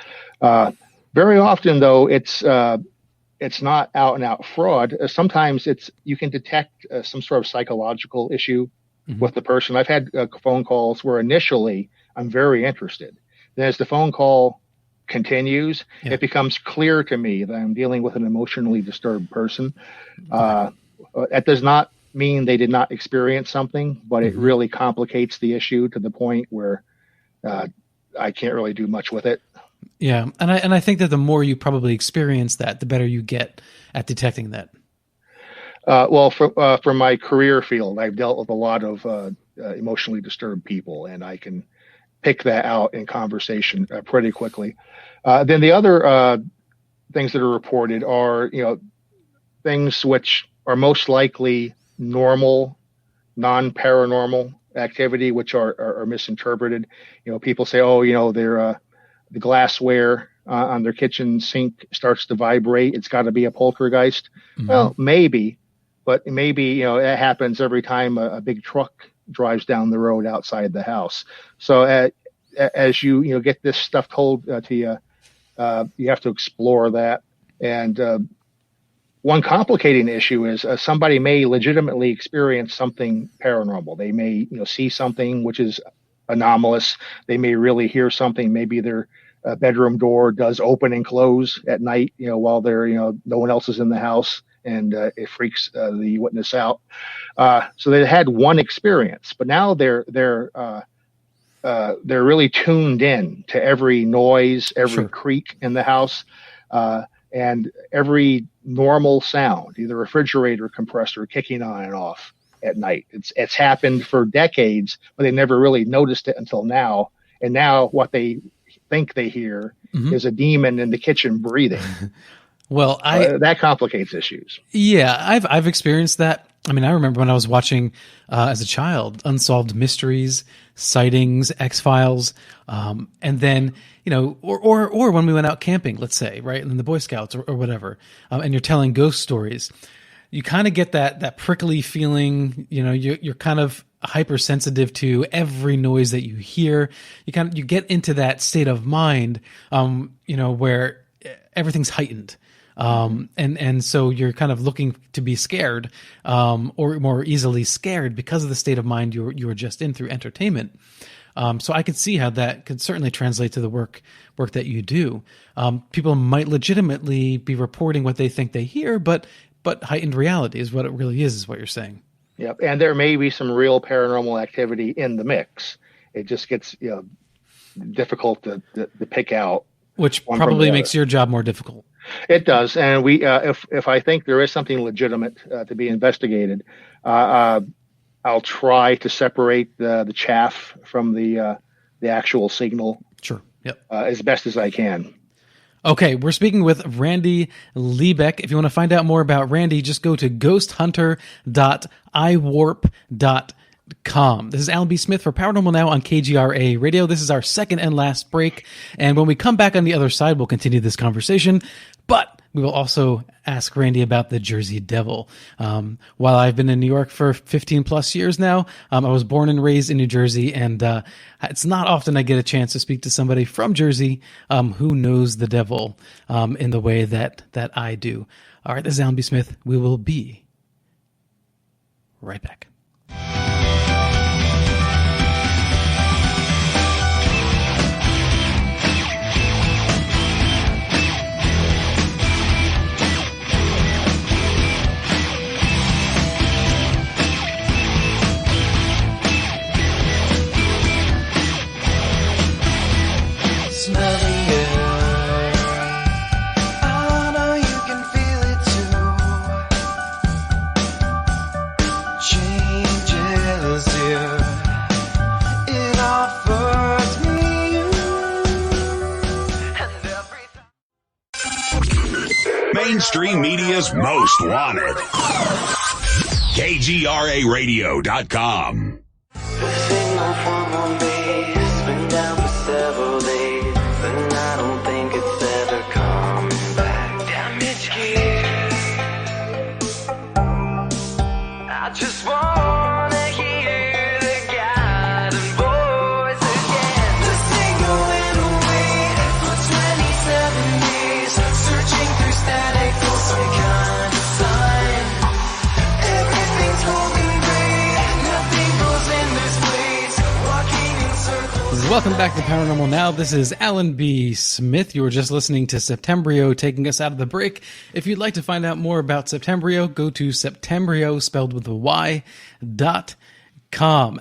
Very often, though, it's not out and out fraud. Sometimes you can detect some sort of psychological issue with the person. I've had phone calls where initially I'm very interested. Then as the phone call continues, it becomes clear to me that I'm dealing with an emotionally disturbed person. That does not mean they did not experience something, but it really complicates the issue to the point where I can't really do much with it. Yeah, and I think that the more you probably experience that, the better you get at detecting that. Well, from my career field, I've dealt with a lot of emotionally disturbed people, and I can pick that out in conversation pretty quickly. Then the other things that are reported are, things which are most likely normal, non-paranormal activity, which are misinterpreted. People say, oh, they're the glassware on their kitchen sink starts to vibrate. It's got to be a poltergeist. Mm-hmm. Well, maybe, but maybe, it happens every time a big truck drives down the road outside the house. So as you get this stuff told to you, you have to explore that. And one complicating issue is somebody may legitimately experience something paranormal. They may see something which is anomalous. They may really hear something. Maybe their bedroom door does open and close at night, while they're no one else is in the house, and it freaks the witness out. So they had one experience, but now they're really tuned in to every noise, every creak in the house, and every normal sound, either refrigerator compressor kicking on and off at night. It's happened for decades, but they never really noticed it until now. And now what they think they hear is a demon in the kitchen breathing. Well, that complicates issues. Yeah, I've experienced that. I mean, I remember when I was watching as a child Unsolved Mysteries, Sightings, X-Files, and then or when we went out camping, let's say, right, and the Boy Scouts or whatever, and you're telling ghost stories, you kind of get that prickly feeling. You're kind of hypersensitive to every noise that you hear. You get into that state of mind, where everything's heightened. And so you're kind of looking to be scared, or more easily scared because of the state of mind you were just in through entertainment. So I could see how that could certainly translate to the work that you do. People might legitimately be reporting what they think they hear, but heightened reality is what it really is what you're saying. Yep. And there may be some real paranormal activity in the mix. It just gets, difficult to pick out. Which probably makes your job more difficult. It does. And we, if I think there is something legitimate to be investigated, I'll try to separate the chaff from the actual signal. Sure. Yep. As best as I can. Okay, we're speaking with Randy Liebeck. If you want to find out more about Randy, just go to ghosthunter.iwarp.com. This is Alan B. Smith for Paranormal Now on KGRA Radio. This is our second and last break. And when we come back on the other side, we'll continue this conversation. But we will also ask Randy about the Jersey Devil. While I've been in New York for 15 plus years now, I was born and raised in New Jersey, and it's not often I get a chance to speak to somebody from Jersey who knows the devil in the way that I do. All right, this is Alan B. Smith. We will be right back. Mainstream media's most wanted. KGRAradio.com. Welcome back to Paranormal Now. This is Alan B. Smith. You were just listening to Septembrio taking us out of the break. If you'd like to find out more about Septembrio, go to Septembrio, spelled with a Y.com.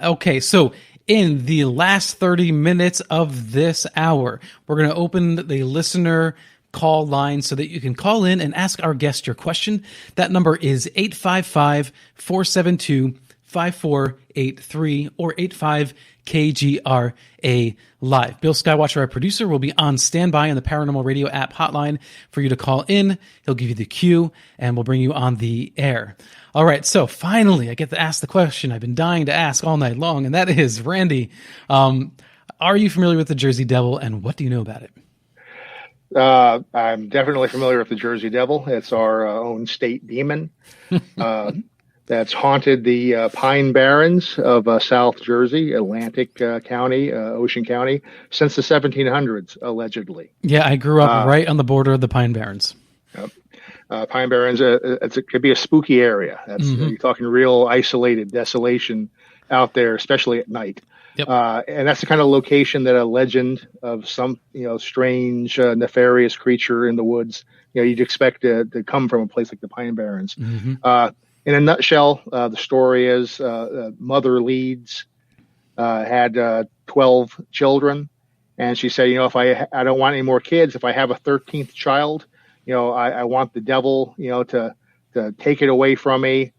Okay, so in the last 30 minutes of this hour, we're going to open the listener call line so that you can call in and ask our guest your question. That number is 855-472-5483 or 85-KGRA Live. Bill Skywatcher, our producer, will be on standby on the Paranormal Radio app hotline for you to call in. He'll give you the cue, and we'll bring you on the air. All right, so finally, I get to ask the question I've been dying to ask all night long, and that is, Randy, are you familiar with the Jersey Devil, and what do you know about it? I'm definitely familiar with the Jersey Devil. It's our own state demon that's haunted the Pine Barrens of South Jersey, Atlantic County, Ocean County, since the 1700s, allegedly. Yeah, I grew up right on the border of the Pine Barrens. Pine Barrens, it could be a spooky area. You're talking real isolated desolation out there, especially at night. Yep. And that's the kind of location that a legend of some, strange, nefarious creature in the woods, you'd expect to come from a place like the Pine Barrens. Mm-hmm. In a nutshell, the story is Mother Leeds had 12 children, and she said, if I don't want any more kids, if I have a 13th child, I want the devil, to take it away from me.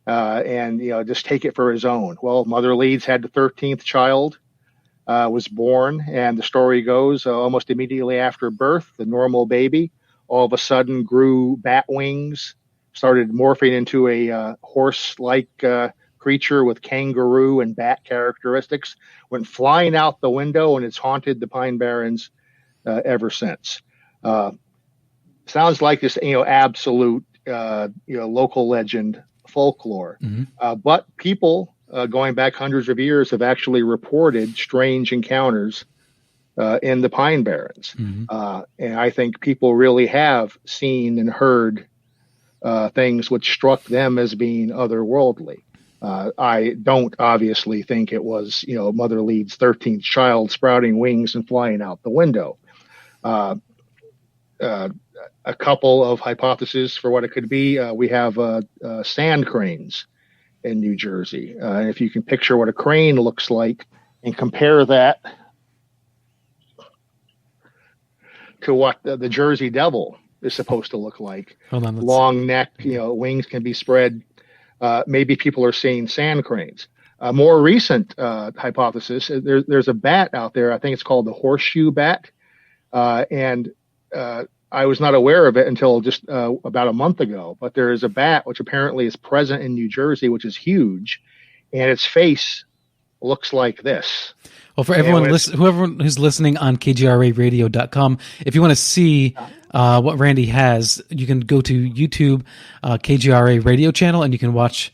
And just take it for his own. Well, Mother Leeds had the 13th child, was born, and the story goes almost immediately after birth, the normal baby all of a sudden grew bat wings, started morphing into a horse-like creature with kangaroo and bat characteristics, went flying out the window, and it's haunted the Pine Barrens ever since. Sounds like this, absolute, local legend folklore. Mm-hmm. But people going back hundreds of years have actually reported strange encounters in the Pine Barrens. Mm-hmm. And I think people really have seen and heard things which struck them as being otherworldly. I don't obviously think it was, Mother Leeds' 13th child sprouting wings and flying out the window. A couple of hypotheses for what it could be. We have sand cranes in New Jersey. And if you can picture what a crane looks like and compare that to what the Jersey Devil is supposed to look like. Hold on, long neck, wings can be spread. Maybe people are seeing sand cranes. A more recent hypothesis, there's a bat out there. I think it's called the horseshoe bat. And I was not aware of it until just about a month ago, but there is a bat which apparently is present in New Jersey, which is huge, and its face looks like this. Well, for everyone, whoever who's listening on kgraradio.com, if you want to see what Randy has, you can go to YouTube, KGRA radio channel, and you can watch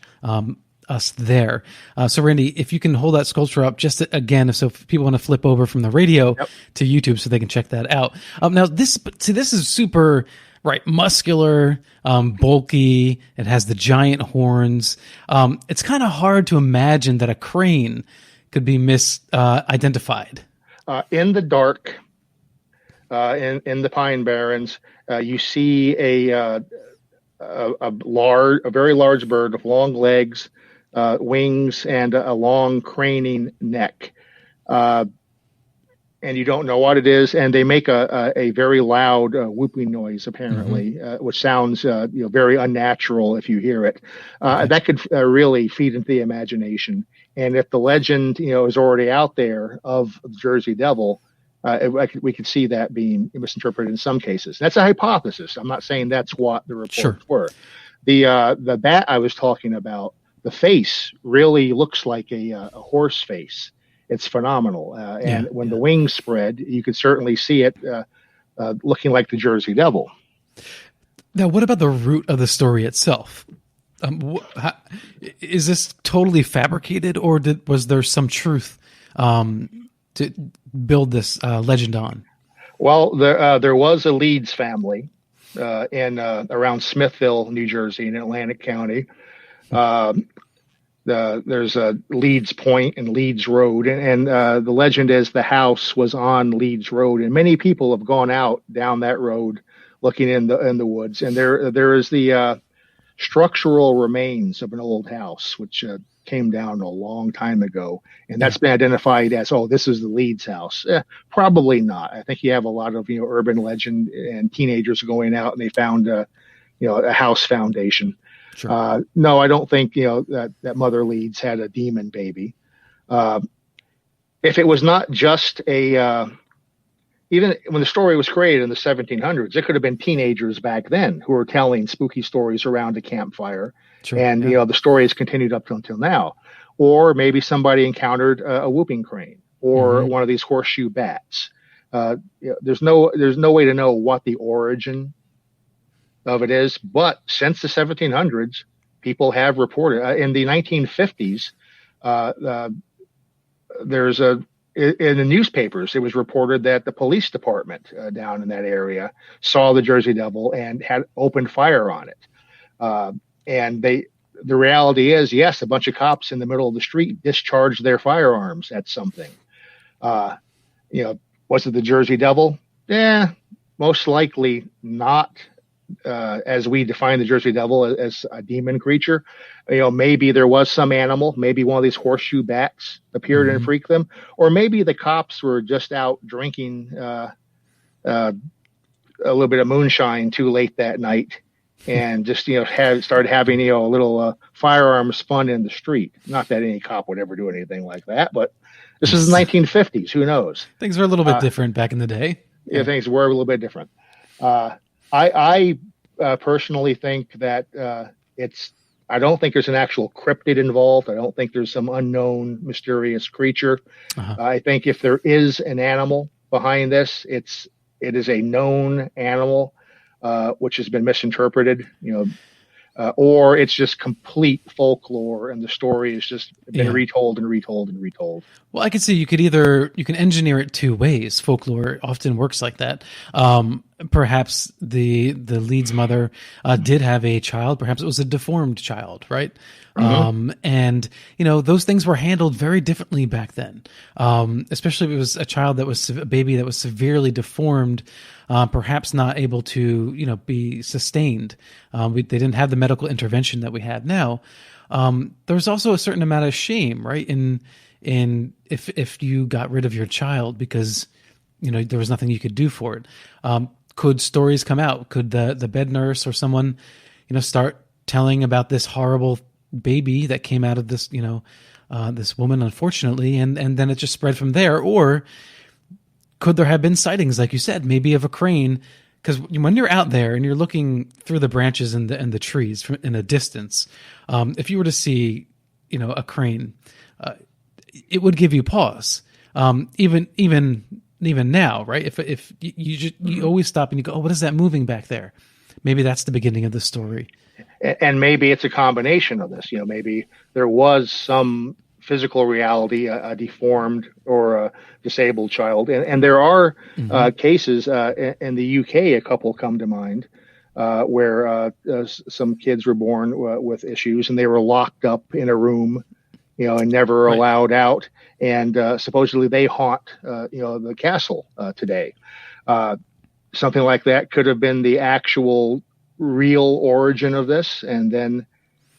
us there. So Randy, if you can hold that sculpture up just again, so if people want to flip over from the radio to YouTube so they can check that out. Now this is super, right, muscular, bulky. It has the giant horns. It's kind of hard to imagine that a crane could be misidentified. In the dark, in the Pine Barrens, you see a very large bird with long legs, wings, and a long craning neck. And you don't know what it is. And they make a very loud whooping noise, apparently, which sounds very unnatural if you hear it. That could really feed into the imagination. And if the legend is already out there of the Jersey Devil, we could see that being misinterpreted in some cases. That's a hypothesis. I'm not saying that's what the reports were. The bat I was talking about, the face really looks like a horse face. It's phenomenal. And when the wings spread, you could certainly see it looking like the Jersey Devil. Now, what about the root of the story itself? Is this totally fabricated, or was there some truth to build this legend on? Well, there was a Leeds family in around Smithville, New Jersey, in Atlantic County. There's a Leeds Point and Leeds Road, and the legend is the house was on Leeds Road, and many people have gone out down that road looking in the woods, and there is the structural remains of an old house, which came down a long time ago, and that's been identified as, oh, this is the Leeds house. Probably not. I think you have a lot of urban legend and teenagers going out and they found a house foundation. Sure. No, I don't think that Mother Leeds had a demon baby. If it was not just even when the story was created in the 1700s, it could have been teenagers back then who were telling spooky stories around a campfire. Sure, and, the story has continued up until now. Or maybe somebody encountered a whooping crane or one of these horseshoe bats. There's no way to know what the origin of it is. But since the 1700s, people have reported. In the 1950s, there's in the newspapers, it was reported that the police department down in that area saw the Jersey Devil and had opened fire on it. And the reality is, yes, a bunch of cops in the middle of the street discharged their firearms at something. Was it the Jersey Devil? Yeah, most likely not. As we define the Jersey Devil as a demon creature, maybe there was some animal, maybe one of these horseshoe bats appeared and freaked them, or maybe the cops were just out drinking a little bit of moonshine too late that night, and just started having a little firearms fun in the street. Not that any cop would ever do anything like that, but this is the 1950s. Who knows? Things were a little bit different back in the day. Yeah, things were a little bit different. I personally think that I don't think there's an actual cryptid involved. I don't think there's some unknown mysterious creature. I think if there is an animal behind this, it is a known animal, which has been misinterpreted, or it's just complete folklore and the story has just been retold and retold and retold. Well, I could see you can engineer it two ways. Folklore often works like that. Perhaps the Leeds mother did have a child. Perhaps it was a deformed child, right? And those things were handled very differently back then. Especially if it was a baby that was severely deformed, perhaps not able to be sustained. They didn't have the medical intervention that we have now. There's also a certain amount of shame, right? In if you got rid of your child because there was nothing you could do for it. Could stories come out? Could the bed nurse or someone start telling about this horrible baby that came out of this this woman, unfortunately, and then it just spread from there? Or could there have been sightings, like you said, maybe of a crane? Because when you're out there and you're looking through the branches and the trees in a distance, if you were to see a crane, it would give you pause. Even now, right? If you always stop and you go, oh, what is that moving back there? Maybe that's the beginning of the story. And maybe it's a combination of this. Maybe there was some physical reality, a deformed or a disabled child. And there are cases in the UK, a couple come to mind, where some kids were born with issues and they were locked up in a room, and never allowed out. And supposedly they haunt, the castle today. Something like that could have been the actual real origin of this. And then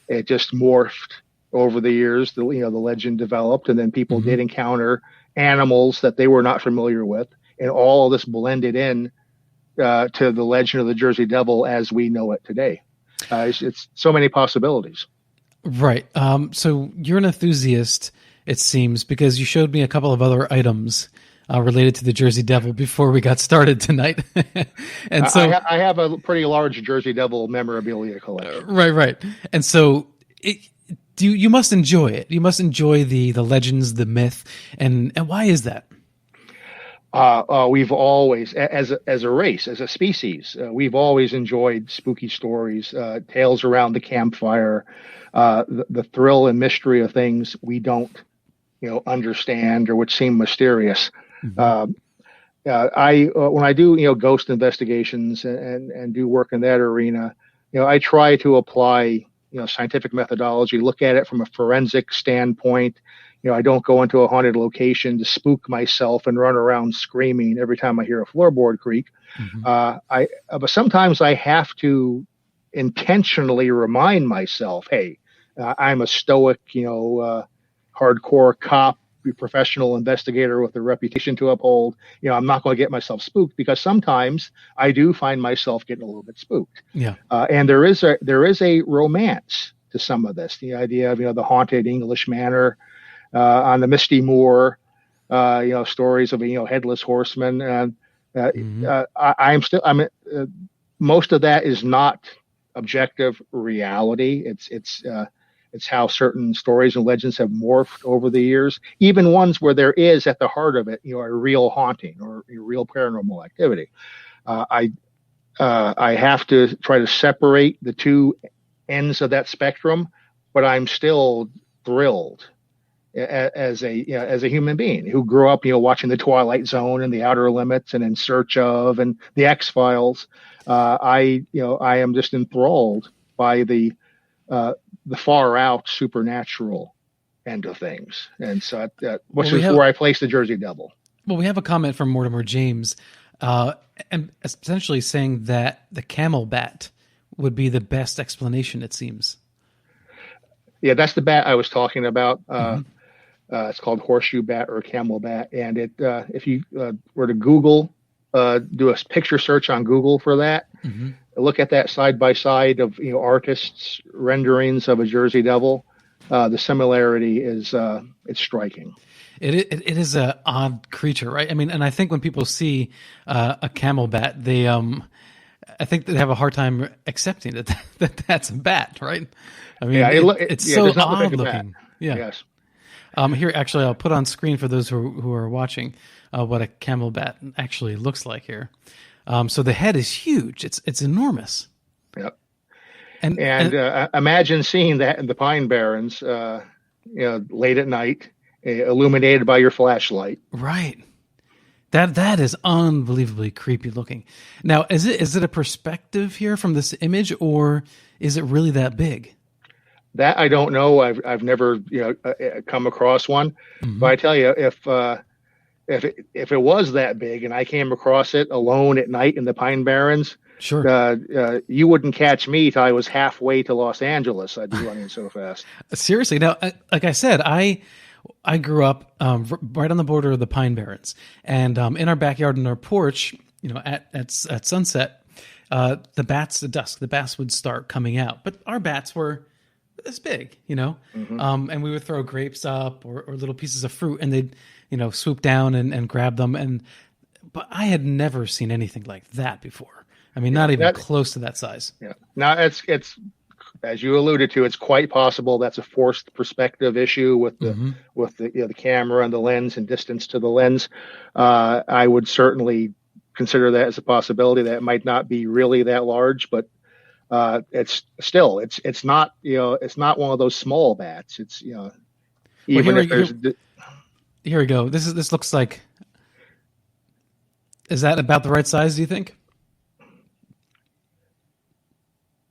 it just morphed over the years. The legend developed, and then people did encounter animals that they were not familiar with. And all of this blended in to the legend of the Jersey Devil as we know it today. It's so many possibilities. Right. So you're an enthusiast, it seems, because you showed me a couple of other items related to the Jersey Devil before we got started tonight. And so I have a pretty large Jersey Devil memorabilia collection. Right. And so you must enjoy it. You must enjoy the legends, the myth. And why is that? We've always, as a race, as a species, we've always enjoyed spooky stories, tales around the campfire, the thrill and mystery of things we don't, understand or which seem mysterious. When I do, ghost investigations and do work in that arena, I try to apply, scientific methodology, look at it from a forensic standpoint. I don't go into a haunted location to spook myself and run around screaming every time I hear a floorboard creak. But sometimes I have to intentionally remind myself, hey, I'm a stoic, hardcore cop, professional investigator with a reputation to uphold. I'm not going to get myself spooked, because sometimes I do find myself getting a little bit spooked. Yeah. And there is a romance to some of this. The idea of the haunted English manor on the misty moor, stories of headless horsemen. And most of that is not objective reality. It's how certain stories and legends have morphed over the years, even ones where there is at the heart of it, a real haunting or a real paranormal activity. I have to try to separate the two ends of that spectrum, but I'm still thrilled as a human being who grew up, watching the Twilight Zone and the Outer Limits and In Search of and the X-Files. I am just enthralled by the far out supernatural end of things. And so which is where I place the Jersey Devil. Well, we have a comment from Mortimer James, and essentially saying that the camel bat would be the best explanation, it seems. Yeah, that's the bat I was talking about. It's called horseshoe bat or camel bat. And if you were to Google, do a picture search on Google for that, look at that side by side of artists' renderings of a Jersey Devil. The similarity is it's striking. It is a odd creature, right? I mean, and I think when people see a camel bat, they I think they have a hard time accepting that that's a bat, right? I mean, it's so odd looking. Yeah. Yes. Here, actually, I'll put on screen for those who are watching what a camel bat actually looks like here. So the head is huge. It's enormous. Yep. And imagine seeing that in the Pine Barrens, late at night, illuminated by your flashlight. Right. That is unbelievably creepy looking. Now, is it a perspective here from this image, or is it really that big? That I don't know. I've never come across one. But I tell you, if it was that big and I came across it alone at night in the Pine Barrens, sure, you wouldn't catch me till I was halfway to Los Angeles. I'd be running so fast. Seriously. Now, like I said, I grew up right on the border of the Pine Barrens, and in our backyard, in our porch, at sunset, the bats at dusk, the bats would start coming out. But our bats were this big, and we would throw grapes up or little pieces of fruit, and they'd swoop down and grab them. But I had never seen anything like that before. I mean, not even close to that size. Yeah. Now it's as you alluded to, it's quite possible that's a forced perspective issue with the camera and the lens and distance to the lens. I would certainly consider that as a possibility. That it might not be really that large, but it's still it's not it's not one of those small bats. It's even if there's. Here we go. This looks like. Is that about the right size, do you think?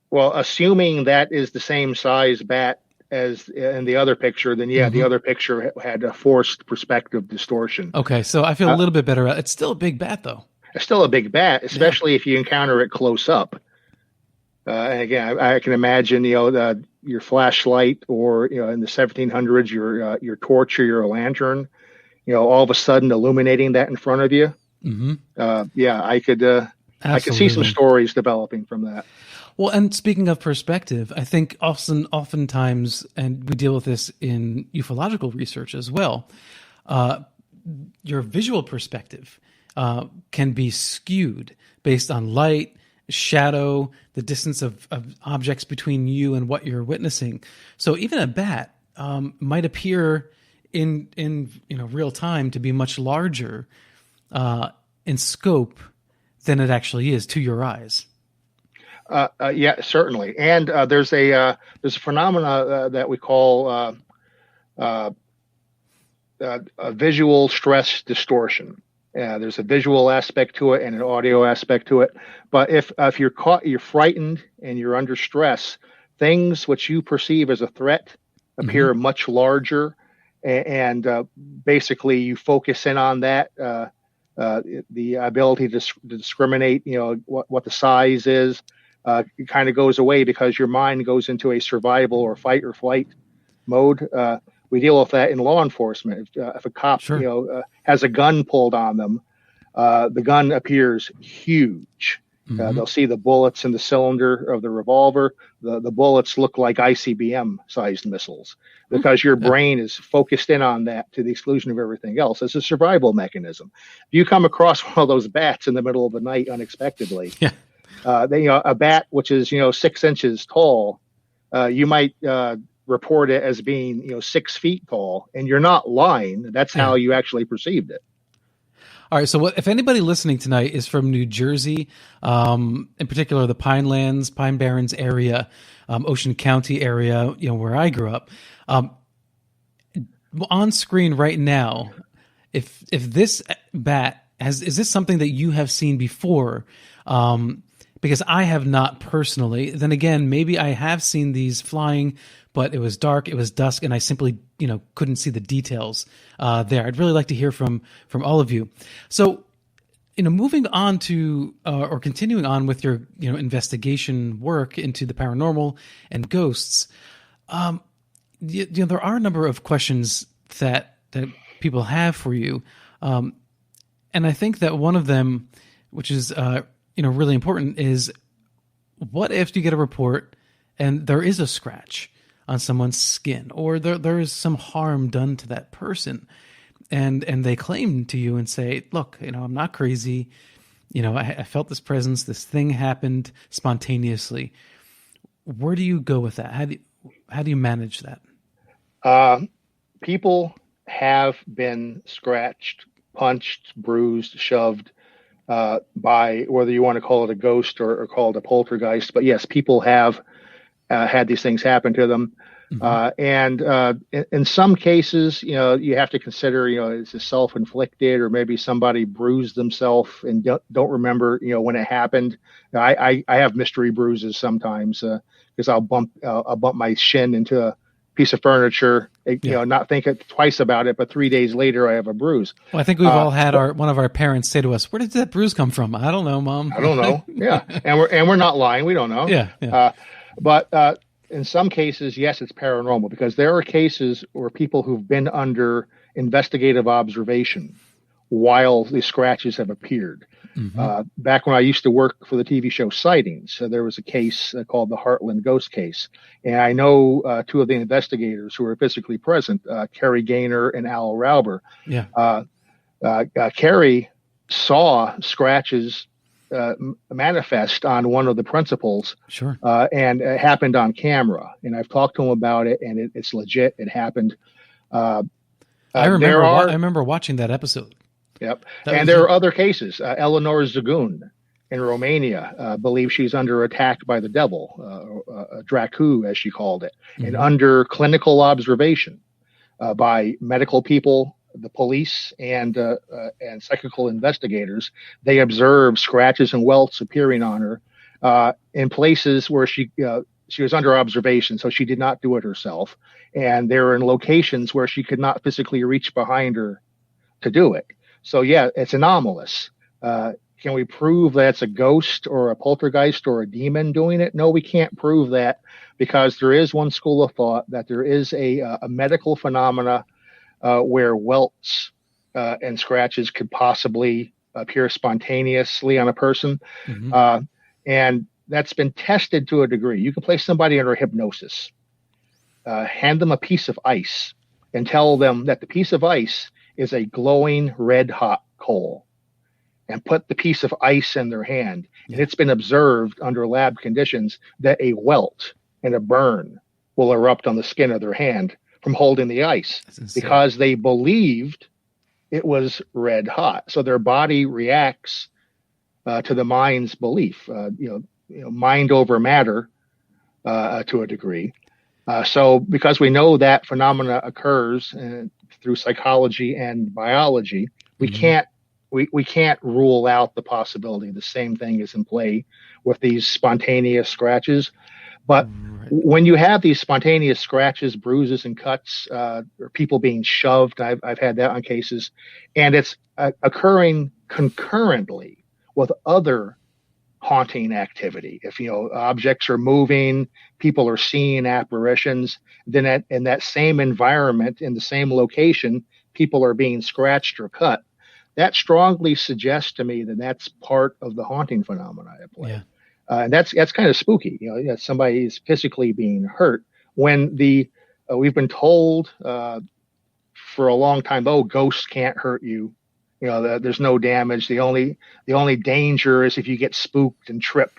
Well, assuming that is the same size bat as in the other picture, then the other picture had a forced perspective distortion. Okay, so I feel a little bit better. It's still a big bat, though. It's still a big bat, especially if you encounter it close up. And again, I can imagine, your flashlight or, in the 1700s, your torch or your lantern, all of a sudden illuminating that in front of you. I could see some stories developing from that. Well, and speaking of perspective, I think oftentimes, and we deal with this in ufological research as well, your visual perspective can be skewed based on light, shadow, the distance of objects between you and what you're witnessing. So even a bat might appear in real time to be much larger in scope than it actually is to your eyes. Yeah, certainly. And there's a phenomena that we call a visual stress distortion. There's a visual aspect to it and an audio aspect to it. But if you're frightened and you're under stress, things which you perceive as a threat appear much larger, and basically you focus in on that. The ability to discriminate, what the size is. it kind of goes away because your mind goes into a survival or fight or flight mode. We deal with that in law enforcement. If a cop, Sure. has a gun pulled on them, the gun appears huge. They'll see the bullets in the cylinder of the revolver. The bullets look like ICBM-sized missiles because your brain is focused in on that to the exclusion of everything else. It's a survival mechanism. If you come across one of those bats in the middle of the night unexpectedly, a bat which is 6 inches tall, you might report it as being 6 feet tall, and you're not lying. That's how you actually perceived it. All right. So if anybody listening tonight is from New Jersey, in particular the Pinelands, Pine Barrens area, Ocean County area, where I grew up, on screen right now, if this bat is this something that you have seen before? Because I have not personally. Then again, maybe I have seen these flying, but it was dark, it was dusk, and I simply, couldn't see the details there. I'd really like to hear from all of you. So, moving on to or continuing on with your, investigation work into the paranormal and ghosts, there are a number of questions that people have for you, and I think that one of them, which is really important, is what if you get a report and there is a scratch on someone's skin, or there is some harm done to that person, and they claim to you and say, look, I'm not crazy, I felt this presence, this thing happened spontaneously. Where do you go with that? How do you manage that? People have been scratched, punched, bruised, shoved by, whether you want to call it a ghost or call it a poltergeist. But yes, people have had these things happen to them. And in some cases, you have to consider, is it self-inflicted, or maybe somebody bruised themselves and don't remember, when it happened. I have mystery bruises sometimes because I'll bump my shin into a piece of furniture, not think twice about it, but 3 days later I have a bruise. Well, I think we've all had one of our parents say to us, "Where did that bruise come from?" I don't know, Mom. I don't know. Yeah, and we're not lying. We don't know. Yeah. But in some cases, yes, it's paranormal, because there are cases where people who've been under investigative observation while the scratches have appeared. Back when I used to work for the TV show Sightings, there was a case called the Heartland Ghost Case. And I know two of the investigators who were physically present, Kerry Gaynor and Al Rauber. Kerry saw scratches manifest on one of the principals. Sure. And it happened on camera. And I've talked to him about it, and it's legit. It happened. I remember watching that episode. Yep. And there are other cases. Eleanor Zagun in Romania believes she's under attack by the devil, Dracu, as she called it, and under clinical observation by medical people, the police, and psychical investigators. They observed scratches and welts appearing on her in places where she was under observation, so she did not do it herself. And they were in locations where she could not physically reach behind her to do it. So, yeah, it's anomalous. Can we prove that it's a ghost or a poltergeist or a demon doing it? No, we can't prove that, because there is one school of thought that there is a medical phenomena where welts and scratches could possibly appear spontaneously on a person. And that's been tested to a degree. You can place somebody under hypnosis, hand them a piece of ice, and tell them that the piece of ice is a glowing red hot coal, and put the piece of ice in their hand. And it's been observed under lab conditions that a welt and a burn will erupt on the skin of their hand from holding the ice, because they believed it was red hot. So their body reacts to the mind's belief, mind over matter to a degree. So because we know that phenomena occurs through psychology and biology, we can't rule out the possibility the same thing is in play with these spontaneous scratches. But when you have these spontaneous scratches, bruises, and cuts, or people being shoved, I've had that on cases, and it's occurring concurrently with other haunting activity. If, objects are moving, people are seeing apparitions, then in that same environment, in the same location, people are being scratched or cut. That strongly suggests to me that that's part of the haunting phenomena at play. Yeah. And that's kind of spooky. Somebody is physically being hurt when we've been told for a long time, oh, ghosts can't hurt you. There's no damage. The only danger is if you get spooked and trip,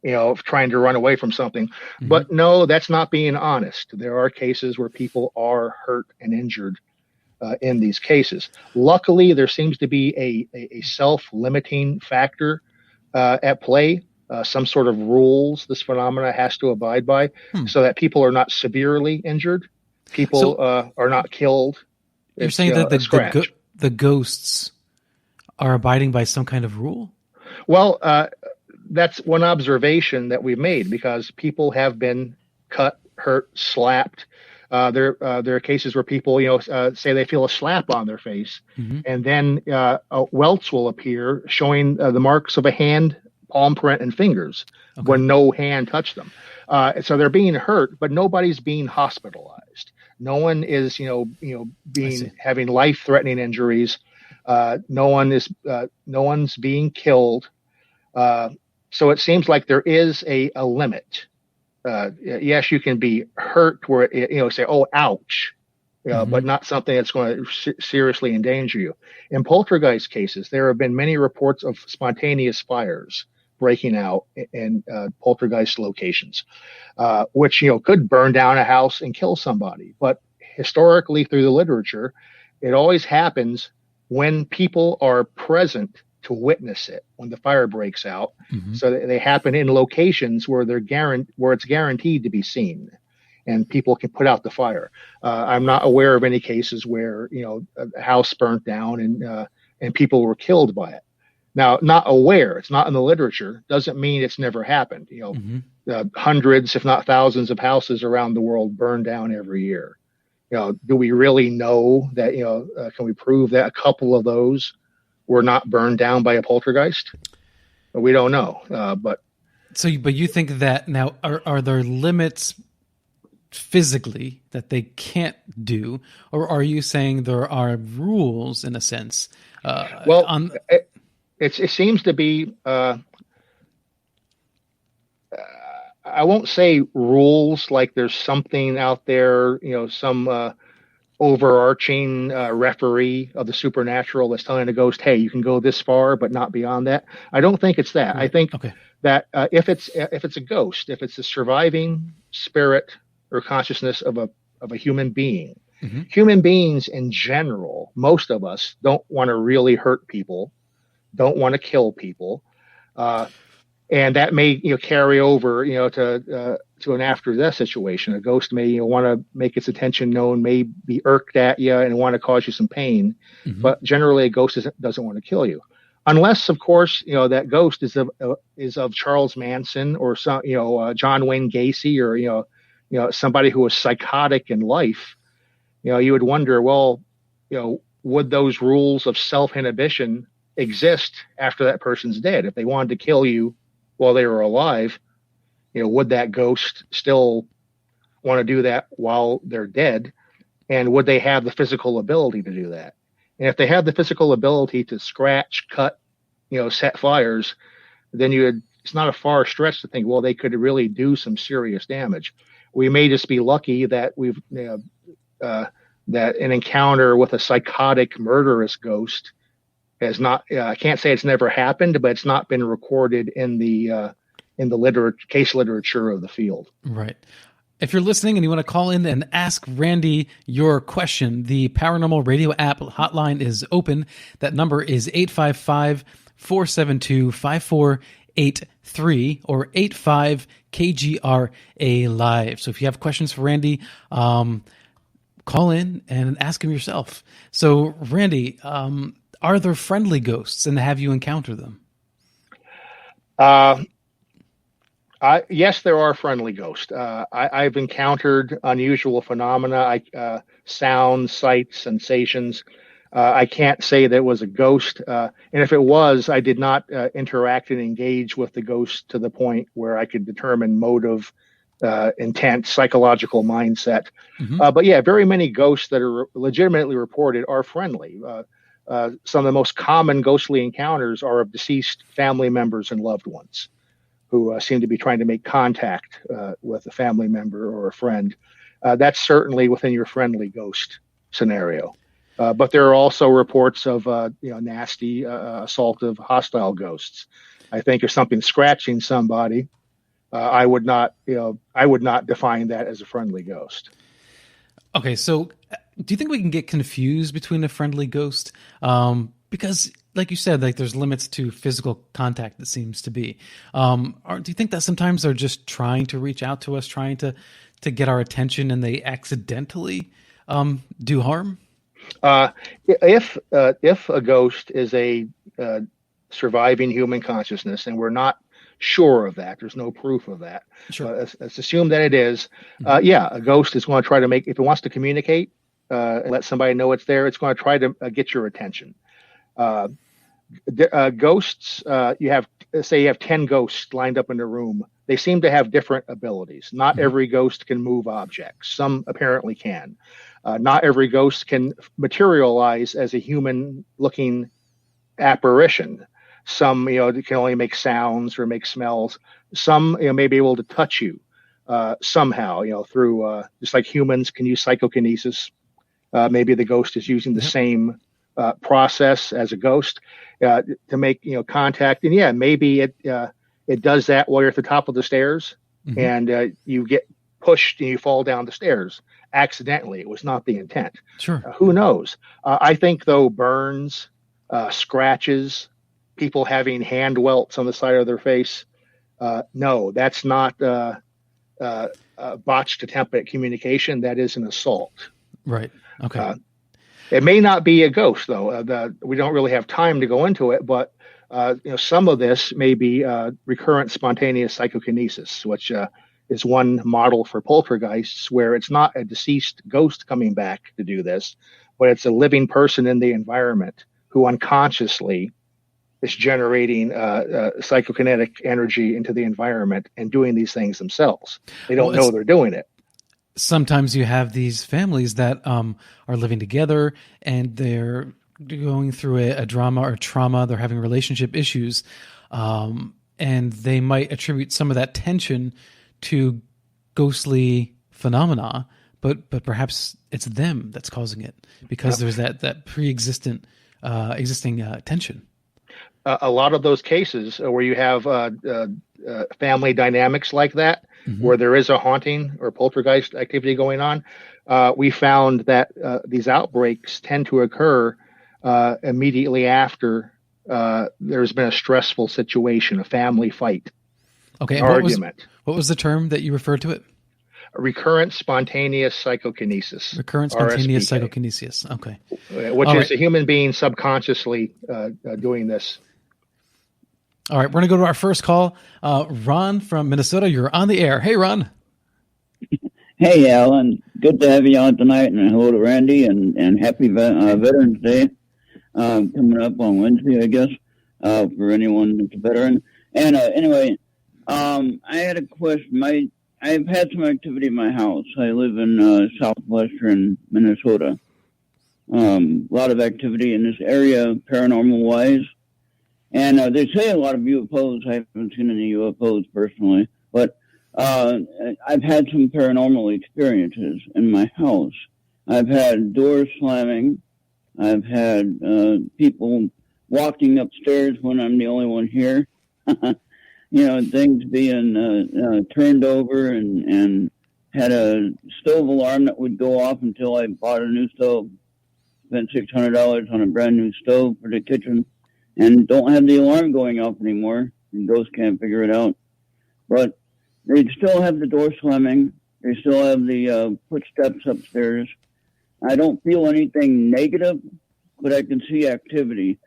trying to run away from something. Mm-hmm. But no, that's not being honest. There are cases where people are hurt and injured in these cases. Luckily, there seems to be a self-limiting factor at play. Some sort of rules this phenomena has to abide by so that people are not severely injured. People are not killed. You're saying that the ghosts are abiding by some kind of rule? Well, that's one observation that we've made because people have been cut, hurt, slapped. There are cases where people, say they feel a slap on their face, mm-hmm. and then welts will appear showing the marks of a hand, palm print, and fingers when no hand touched them. So they're being hurt, but nobody's being hospitalized. No one is, having life-threatening injuries. No one's being killed. So it seems like there is a limit. Yes, you can be hurt where say, oh, ouch, mm-hmm. but not something that's going to seriously endanger you. In poltergeist cases, there have been many reports of spontaneous fires breaking out in poltergeist locations, which could burn down a house and kill somebody. But historically, through the literature, it always happens when people are present to witness it when the fire breaks out. Mm-hmm. So they happen in locations where where it's guaranteed to be seen, and people can put out the fire. I'm not aware of any cases where a house burnt down and people were killed by it. Now, not aware, it's not in the literature, doesn't mean it's never happened. Mm-hmm. Hundreds, if not thousands, of houses around the world burn down every year. Do we really know that? Can we prove that a couple of those were not burned down by a poltergeist? We don't know. But you think that now are there limits physically that they can't do, or are you saying there are rules in a sense? It seems to be. I won't say rules like there's something out there, some overarching referee of the supernatural that's telling a ghost, hey, you can go this far, but not beyond that. I don't think it's that. Right. I think that if it's a ghost, if it's a surviving spirit or consciousness of a human being, mm-hmm. human beings in general, most of us don't want to really hurt people, don't want to kill people. And that may carry over to an after death situation. A ghost may want to make its attention known, may be irked at you and want to cause you some pain, mm-hmm. but generally a ghost doesn't want to kill you, unless of course that ghost is of Charles Manson or some John Wayne Gacy or somebody who was psychotic in life. You would wonder, well, would those rules of self-inhibition exist after that person's dead? If they wanted to kill you while they were alive, would that ghost still want to do that while they're dead? And would they have the physical ability to do that? And if they have the physical ability to scratch, cut, set fires, then it's not a far stretch to think, well, they could really do some serious damage. We may just be lucky that that an encounter with a psychotic, murderous ghost has not. I can't say it's never happened, but it's not been recorded in the case literature of the field. Right. If you're listening and you want to call in and ask Randy your question, the Paranormal Radio app hotline is open. That number is 855-472-5483 or 85-KGRA Live. So if you have questions for Randy, call in and ask him yourself. So Randy, are there friendly ghosts, and have you encountered them? Yes, there are friendly ghosts. I've encountered unusual phenomena, sounds, sights, sensations. I can't say that it was a ghost. And if it was, I did not interact and engage with the ghost to the point where I could determine motive, intent, psychological mindset. But yeah, very many ghosts that are legitimately reported are friendly. Some of the most common ghostly encounters are of deceased family members and loved ones who seem to be trying to make contact with a family member or a friend. That's certainly within your friendly ghost scenario. But there are also reports of nasty, assaultive, hostile ghosts. I think if something's scratching somebody, I would not define that as a friendly ghost. Okay, so do you think we can get confused between a friendly ghost? Because, like you said, like there's limits to physical contact. That seems to be. Do you think that sometimes they're just trying to reach out to us, trying to get our attention, and they accidentally do harm? If a ghost is a surviving human consciousness, and we're not sure of that, there's no proof of that. Sure. Let's assume that it is. Yeah, a ghost is going to try to if it wants to communicate, let somebody know it's there. It's going to try to get your attention. Ghosts, you have 10 ghosts lined up in a room. They seem to have different abilities. Not every ghost can move objects. Some apparently can. Not every ghost can materialize as a human-looking apparition. Some, can only make sounds or make smells. Some, may be able to touch you somehow, through just like humans can use psychokinesis. Maybe the ghost is using the same process as a ghost to make contact. And yeah, maybe it does that while you're at the top of the stairs, and you get pushed and you fall down the stairs accidentally. It was not the intent. Sure. Who knows? I think though burns, scratches, people having hand welts on the side of their face, no, that's not botched attempt at communication. That is an assault. Right. Okay. It may not be a ghost, though. We don't really have time to go into it, but some of this may be recurrent spontaneous psychokinesis, which is one model for poltergeists, where it's not a deceased ghost coming back to do this, but it's a living person in the environment who unconsciously is generating psychokinetic energy into the environment and doing these things themselves. They don't know they're doing it. Sometimes you have these families that are living together and they're going through a drama or trauma. They're having relationship issues, and they might attribute some of that tension to ghostly phenomena, but perhaps it's them that's causing it because there's that existing tension. A lot of those cases where you have family dynamics like that, where there is a haunting or poltergeist activity going on, we found that these outbreaks tend to occur immediately after there's been a stressful situation, a family fight, argument. What was the term that you referred to it? Recurrent spontaneous psychokinesis. Recurrent spontaneous RSPK. Psychokinesis. Okay. Which is a human being subconsciously doing this. All right, we're going to go to our first call. Ron from Minnesota, you're on the air. Hey, Ron. Hey, Alan. Good to have you on tonight, and hello to Randy, and happy Veterans Day coming up on Wednesday, I guess, for anyone that's a veteran. And anyway, I had a question. I've had some activity in my house. I live in southwestern Minnesota. A lot of activity in this area, paranormal-wise. And they say a lot of UFOs. I haven't seen any UFOs personally, but I've had some paranormal experiences in my house. I've had doors slamming. I've had people walking upstairs when I'm the only one here. Things being turned over, and had a stove alarm that would go off until I bought a new stove. Spent $600 on a brand new stove for the kitchen, and don't have the alarm going off anymore. And ghosts can't figure it out. But they still have the door slamming. They still have the footsteps upstairs. I don't feel anything negative, but I can see activity.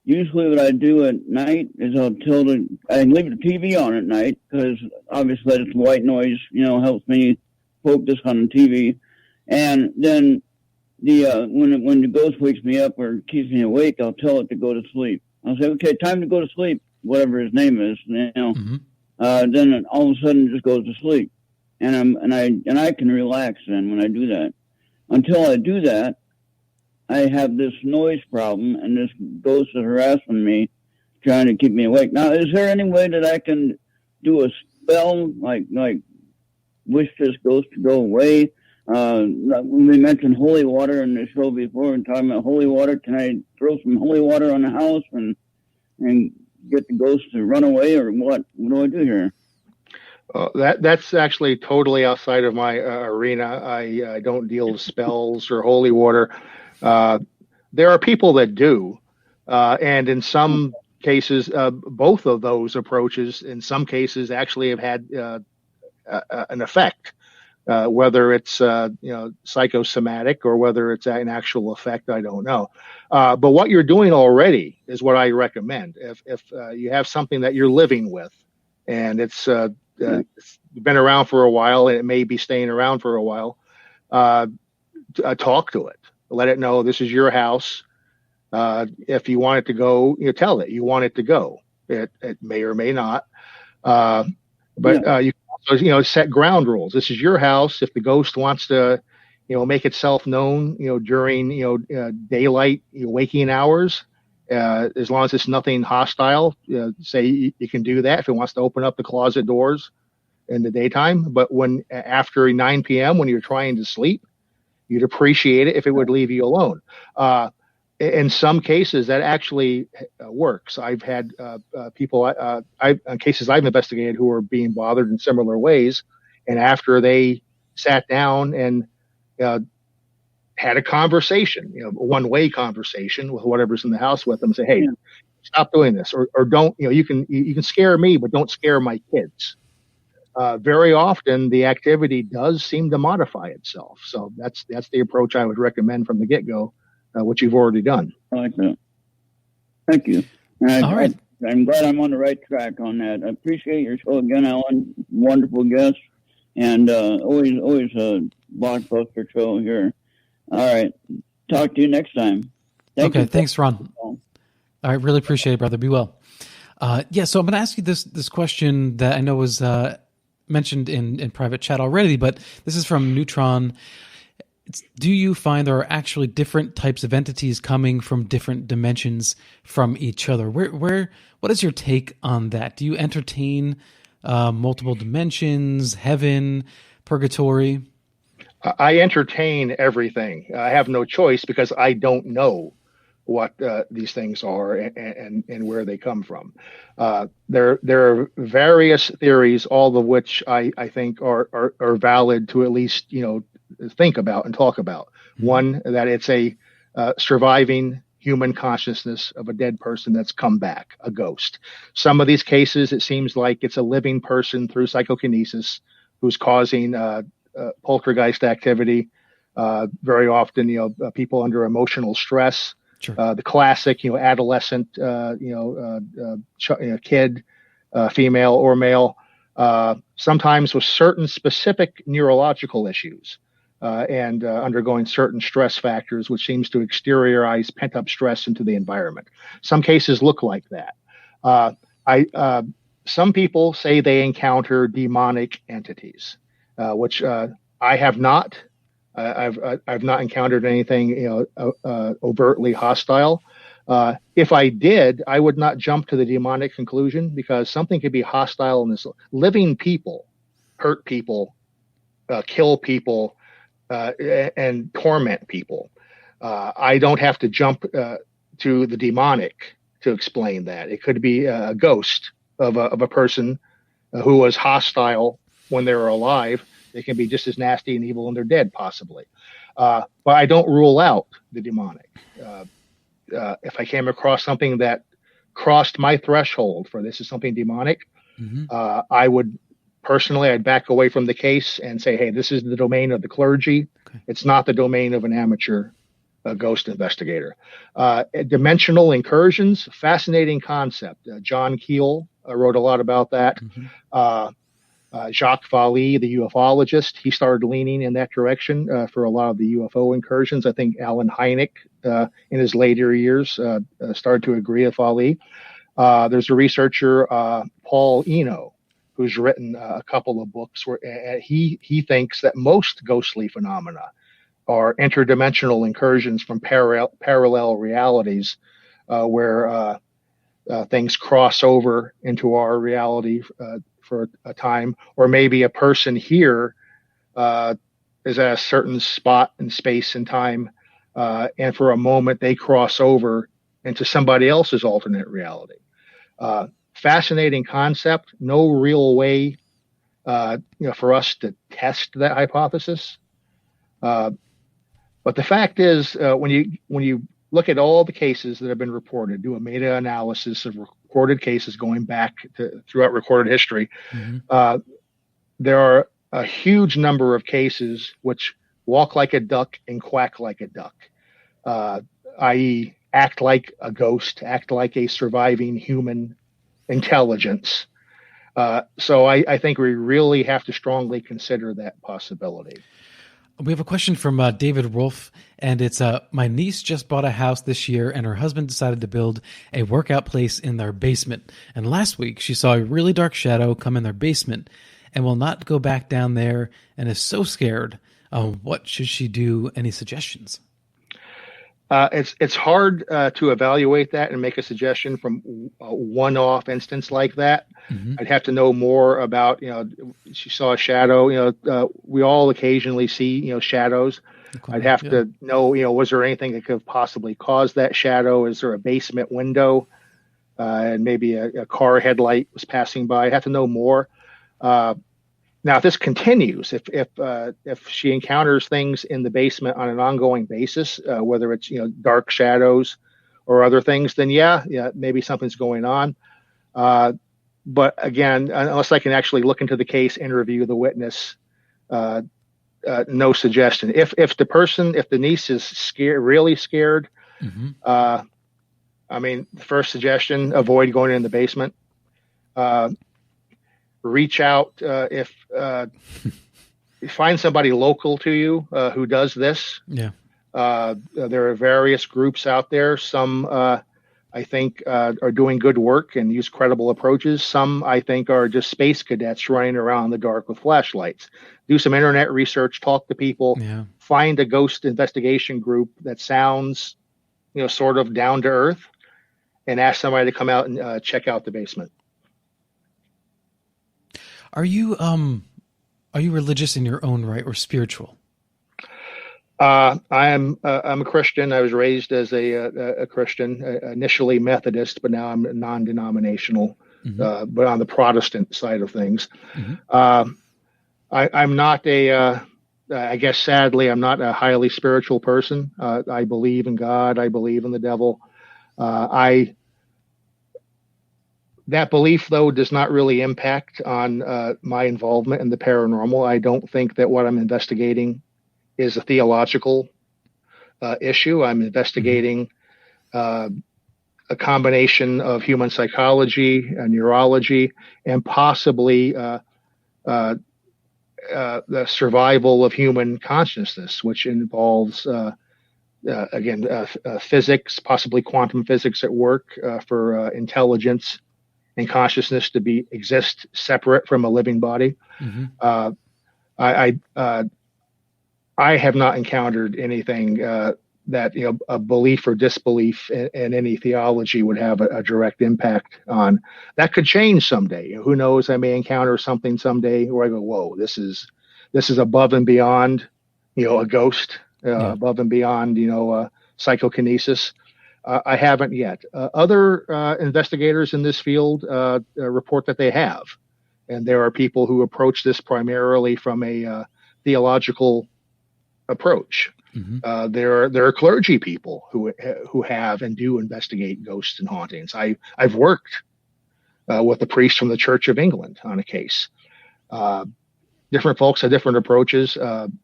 Usually what I do at night is I can leave the TV on at night because obviously it's white noise, helps me focus on the TV. And then when the ghost wakes me up or keeps me awake, I'll tell it to go to sleep. I'll say, okay, time to go to sleep, whatever his name is, then all of a sudden it just goes to sleep. And I can relax then when I do that. Until I do that, I have this noise problem, and this ghost is harassing me, trying to keep me awake. Now, is there any way that I can do a spell, like wish this ghost to go away? When we mentioned holy water in the show before, and talking about holy water, can I throw some holy water on the house and get the ghost to run away, or what? What do I do here? That's actually totally outside of my arena. I don't deal with spells or holy water. There are people that do, and in some cases, both of those approaches, in some cases, actually have had an effect. Whether it's psychosomatic or whether it's an actual effect, I don't know. But what you're doing already is what I recommend. If you have something that you're living with, and it's been around for a while, and it may be staying around for a while, talk to it. Let it know this is your house. If you want it to go, tell it you want it to go. It may or may not. You also, set ground rules. This is your house. If the ghost wants to, make itself known, during, daylight, waking hours, as long as it's nothing hostile, say you can do that. If it wants to open up the closet doors in the daytime, but after 9 p.m. when you're trying to sleep, you'd appreciate it if it would leave you alone. In some cases, that actually works. I've had people, cases I've investigated who are being bothered in similar ways, and after they sat down and had a conversation, a one-way conversation with whatever's in the house with them, say, "Hey, stop doing this," or don't. You can scare me, but don't scare my kids. Very often, the activity does seem to modify itself. So that's the approach I would recommend from the get-go. What you've already done. I like that. Thank you. All right. I'm glad I'm on the right track on that. I appreciate your show again, Alan. Wonderful guest, and always a blockbuster show here. All right. Talk to you next time. Thanks, Ron. All right. Really appreciate it, brother. Be well. So I'm going to ask you this question that I know was mentioned in private chat already, but this is from Neutron. Do you find there are actually different types of entities coming from different dimensions from each other? What is your take on that? Do you entertain multiple dimensions, heaven, purgatory? I entertain everything. I have no choice because I don't know what these things are and where they come from. There are various theories, all of which I think are valid to at least think about and talk about. One, that it's a surviving human consciousness of a dead person that's come back, a ghost. Some of these cases, it seems like it's a living person through psychokinesis who's causing poltergeist activity. Very often, people under emotional stress. Sure. The classic, adolescent, kid, female or male, sometimes with certain specific neurological issues. And undergoing certain stress factors, which seems to exteriorize pent-up stress into the environment. Some cases look like that. Some people say they encounter demonic entities, which I have not. I've not encountered anything overtly hostile. If I did, I would not jump to the demonic conclusion, because something could be hostile in this. Living people hurt people, kill people. And torment people. I don't have to jump to the demonic to explain that. It could be a ghost of a person who was hostile when they were alive. They can be just as nasty and evil when they're dead, possibly. But I don't rule out the demonic. If I came across something that crossed my threshold for this is something demonic, I would. Personally, I'd back away from the case and say, hey, this is the domain of the clergy. Okay. It's not the domain of an amateur ghost investigator. Dimensional incursions, fascinating concept. John Keel wrote a lot about that. Jacques Vallée, the ufologist, he started leaning in that direction for a lot of the UFO incursions. I think Alan Hynek, in his later years, started to agree with Vallée. There's a researcher, Paul Eno, who's written a couple of books where he thinks that most ghostly phenomena are interdimensional incursions from parallel realities where things cross over into our reality for a time, or maybe a person here is at a certain spot in space and time, and for a moment they cross over into somebody else's alternate reality. Fascinating concept. No real way, for us to test that hypothesis. But the fact is, when you look at all the cases that have been reported, do a meta-analysis of recorded cases going back to throughout recorded history, there are a huge number of cases which walk like a duck and quack like a duck, i.e., act like a ghost, act like a surviving human intelligence. So I think we really have to strongly consider that possibility. We have a question from David Rolfe, and it's, my niece just bought a house this year, and her husband decided to build a workout place in their basement. And last week, she saw a really dark shadow come in their basement and will not go back down there and is so scared. What should she do? Any suggestions? It's hard to evaluate that and make a suggestion from a one-off instance like that. I'd have to know more about, she saw a shadow. We all occasionally see, shadows. Okay, I'd have to know, was there anything that could have possibly caused that shadow? Is there a basement window? And maybe a car headlight was passing by. I'd have to know more. Now, if this continues, if she encounters things in the basement on an ongoing basis, whether it's dark shadows or other things, then maybe something's going on. But again, unless I can actually look into the case, interview the witness, no suggestion. If the niece is scared, really scared, the first suggestion: avoid going in the basement. Reach out if you find somebody local to you who does this. There are various groups out there. Some I think are doing good work and use credible approaches. Some I think are just space cadets running around in the dark with flashlights. Do some internet research, talk to people, find a ghost investigation group that sounds sort of down to earth, and ask somebody to come out and check out the basement. Are you religious in your own right or spiritual? I'm a Christian. I was raised as a Christian, initially Methodist, but now I'm non-denominational, but on the Protestant side of things. I'm not I guess sadly, I'm not a highly spiritual person. I believe in God. I believe in the devil. That belief, though, does not really impact on my involvement in the paranormal. I don't think that what I'm investigating is a theological issue. I'm investigating a combination of human psychology, neurology, and possibly the survival of human consciousness, which involves, physics, possibly quantum physics at work for intelligence and consciousness to exist separate from a living body. I have not encountered anything that a belief or disbelief in any theology would have a direct impact on. That could change someday. Who knows? I may encounter something someday where I go, "Whoa, this is above and beyond, a ghost, above and beyond, psychokinesis." I haven't yet. Other investigators in this field report that they have, and there are people who approach this primarily from a theological approach. There are clergy people who have and do investigate ghosts and hauntings. I've worked with a priest from the Church of England on a case. Different folks have different approaches.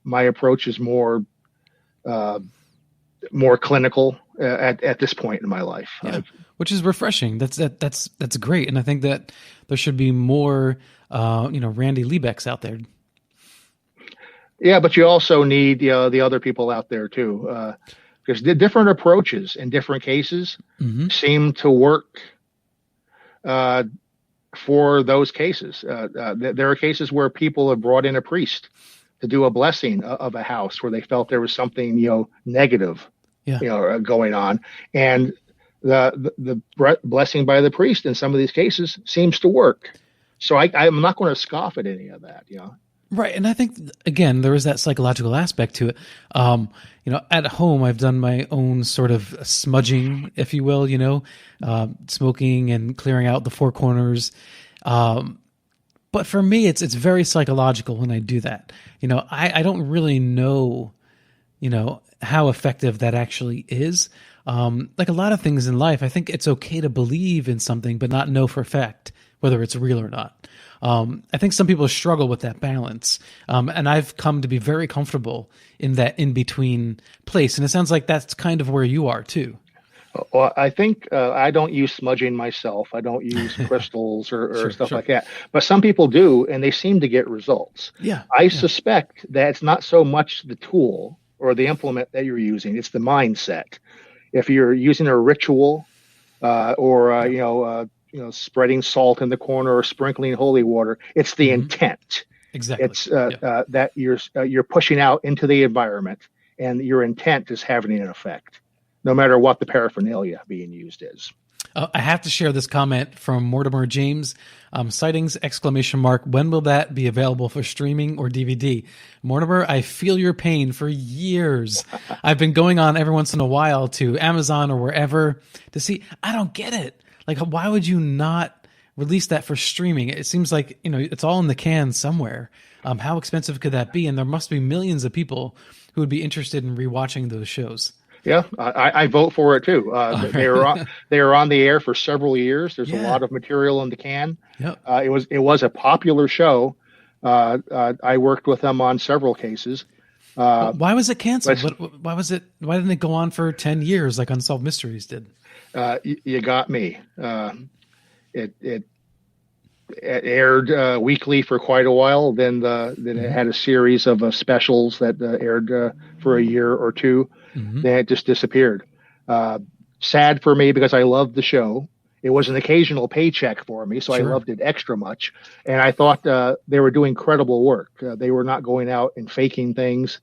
My approach is more clinical. at this point in my life. Yeah, which is refreshing. That's great, and I think that there should be more, Randy Liebecks out there. Yeah, but you also need the other people out there too, because the different approaches in different cases seem to work for those cases. There are cases where people have brought in a priest to do a blessing of a house where they felt there was something negative, going on, and the blessing by the priest in some of these cases seems to work. So I'm not going to scoff at any of that, Right. And I think, again, there is that psychological aspect to it. At home, I've done my own sort of smudging, if you will, smoking and clearing out the four corners. But for me, it's very psychological when I do that. I don't really know, how effective that actually is. Like a lot of things in life, I think it's okay to believe in something, but not know for a fact whether it's real or not. I think some people struggle with that balance. And I've come to be very comfortable in that in-between place. And it sounds like that's kind of where you are too. Well, I think I don't use smudging myself. I don't use crystals or stuff like that. But some people do, and they seem to get results. Yeah. I suspect that it's not so much the tool or the implement that you're using. It's the mindset. If you're using a ritual or spreading salt in the corner or sprinkling holy water, it's the intent. Exactly. It's that you're pushing out into the environment, and your intent is having an effect, no matter what the paraphernalia being used is. I have to share this comment from Mortimer James. Sightings, ! When will that be available for streaming or DVD? Mortimer, I feel your pain for years. I've been going on every once in a while to Amazon or wherever to see. I don't get it. Like, why would you not release that for streaming? It seems like, it's all in the can somewhere. How expensive could that be? And there must be millions of people who would be interested in rewatching those shows. Yeah, I vote for it too. They were on the air for several years. There's a lot of material in the can. Yep. It was a popular show. I worked with them on several cases. Why was it canceled? Why didn't it go on for 10 years like Unsolved Mysteries did? You got me. It aired weekly for quite a while. Then it had a series of specials that aired for a year or two. Then it just disappeared. Sad for me because I loved the show. It was an occasional paycheck for me, so I loved it extra much. And I thought they were doing credible work. They were not going out and faking things.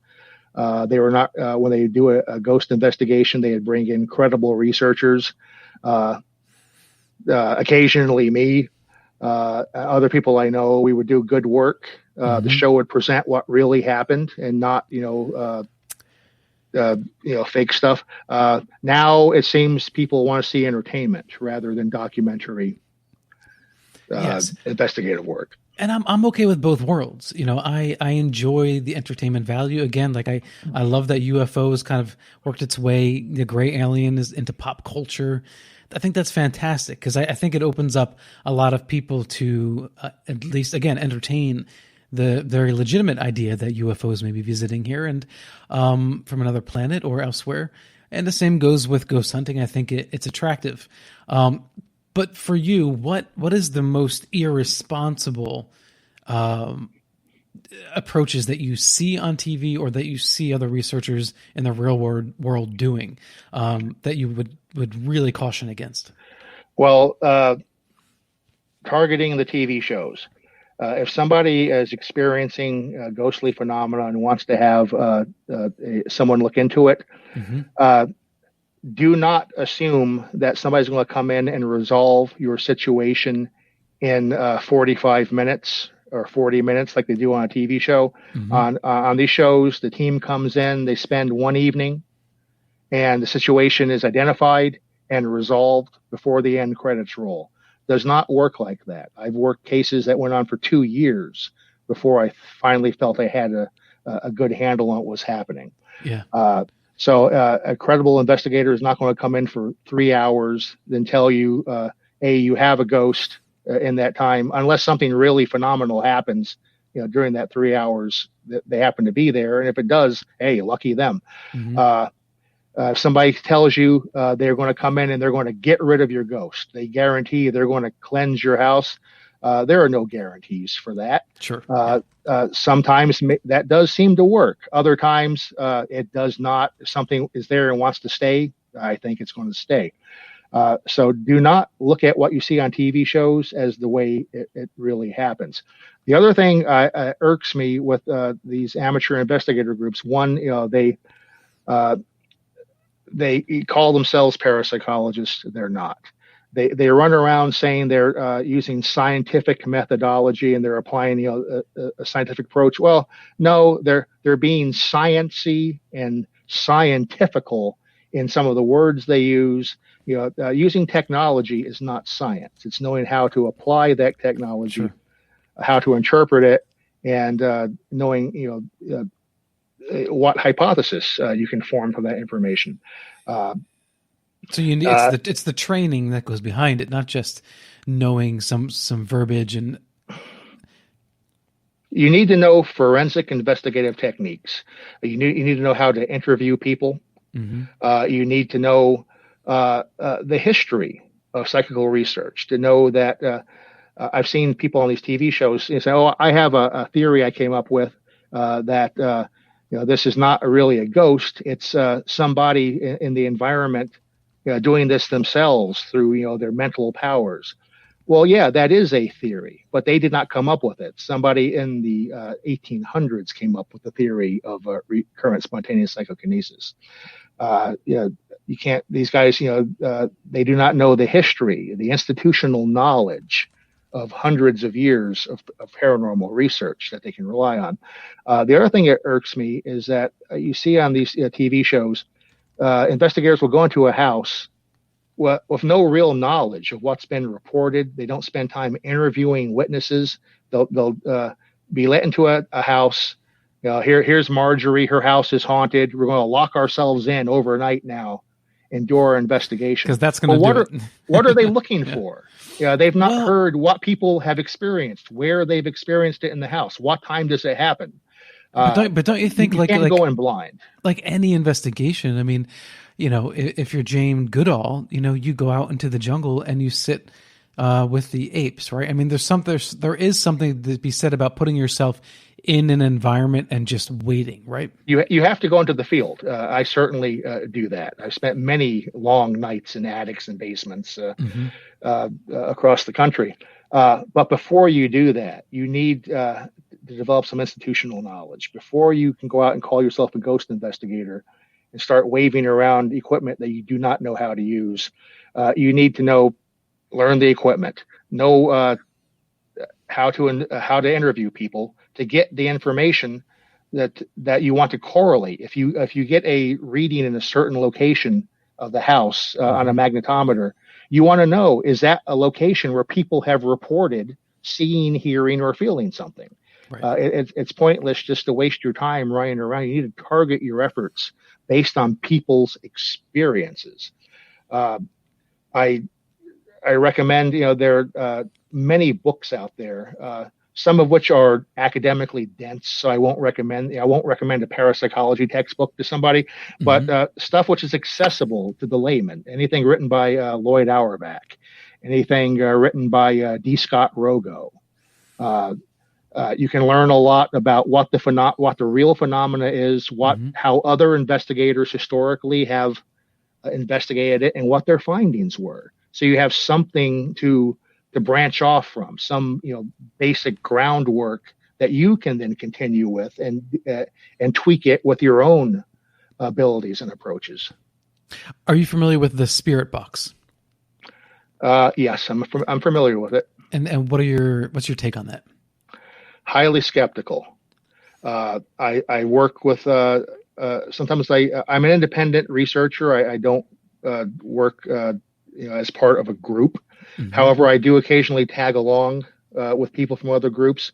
They were not, when they do a ghost investigation, they'd bring in credible researchers. Occasionally me, other people I know, we would do good work. The show would present what really happened and not, fake stuff. Now it seems people want to see entertainment rather than documentary investigative work. And I'm okay with both worlds. I enjoy the entertainment value. Again, like I love that UFOs kind of worked its way, the gray alien is into pop culture. I think that's fantastic because I think it opens up a lot of people to at least, again, entertain the very legitimate idea that UFOs may be visiting here and from another planet or elsewhere. And the same goes with ghost hunting. I think it's attractive. But for you, what is the most irresponsible approaches that you see on TV or that you see other researchers in the real world doing that you would really caution against? Well, targeting the TV shows. If somebody is experiencing a ghostly phenomena and wants to have someone look into it, do not assume that somebody's going to come in and resolve your situation in 45 minutes or 40 minutes like they do on a TV show. On these shows, the team comes in, they spend one evening, and the situation is identified and resolved before the end credits roll. Does not work like that. I've worked cases that went on for 2 years before I finally felt I had a good handle on what was happening. Yeah. So a credible investigator is not going to come in for 3 hours, then tell you, hey, you have a ghost in that time, unless something really phenomenal happens, during that 3 hours that they happen to be there. And if it does, hey, lucky them. If somebody tells you they're going to come in and they're going to get rid of your ghost, they guarantee they're going to cleanse your house. There are no guarantees for that. Sure. Sometimes that does seem to work. Other times it does not. If something is there and wants to stay, I think it's going to stay. So do not look at what you see on TV shows as the way it really happens. The other thing irks me with these amateur investigator groups. One, they call themselves parapsychologists. They're not. They run around saying they're using scientific methodology and they're applying a scientific approach. Well, no, they're being sciencey and scientifical in some of the words they use. Using technology is not science. It's knowing how to apply that technology, sure, how to interpret it, and knowing what hypothesis you can form from that information. So you need it's the training that goes behind it, not just knowing some verbiage. And you need to know forensic investigative techniques. You need to know how to interview people. Mm-hmm. You need to know the history of psychical research, to know that I've seen people on these TV shows say, "Oh, I have a theory I came up with that this is not really a ghost. It's somebody in the environment doing this themselves through their mental powers." Well, yeah, that is a theory, but they did not come up with it. Somebody in the 1800s came up with the theory of recurrent spontaneous psychokinesis. You can't. These guys, they do not know the history, the institutional knowledge of hundreds of years of paranormal research that they can rely on. The other thing that irks me is that you see on these TV shows, investigators will go into a house with no real knowledge of what's been reported. They don't spend time interviewing witnesses. They'll be let into a house. Here's Marjorie. Her house is haunted. We're going to lock ourselves in overnight now and do our investigation. Because that's going to do it. What are they looking for? They've not heard what people have experienced, where they've experienced it in the house. What time does it happen? But don't you think you can't go in blind? Like any investigation, I mean, if you're Jane Goodall, you go out into the jungle and you sit with the apes, right? I mean, there is something to be said about putting yourself in an environment and just waiting, right? You have to go into the field. I certainly do that. I've spent many long nights in attics and basements across the country. But before you do that, you need to develop some institutional knowledge. Before you can go out and call yourself a ghost investigator and start waving around equipment that you do not know how to use, you need to learn the equipment, know how to interview people, to get the information that you want to correlate. If you get a reading in a certain location of the house on a magnetometer, you want to know, is that a location where people have reported seeing, hearing, or feeling something? Right. It's pointless just to waste your time running around. You need to target your efforts based on people's experiences. I recommend, there are many books out there, some of which are academically dense. So I won't recommend a parapsychology textbook to somebody, but stuff which is accessible to the layman. Anything written by Lloyd Auerbach, anything written by D. Scott Rogo. You can learn a lot about what the real phenomena is, how other investigators historically have investigated it, and what their findings were. So you have something to branch off from, some basic groundwork that you can then continue with and tweak it with your own abilities and approaches. Are you familiar with the spirit box? Yes, I'm familiar with it. And what's your take on that? Highly skeptical. I work with sometimes I'm an independent researcher. I don't work as part of a group. However, I do occasionally tag along with people from other groups,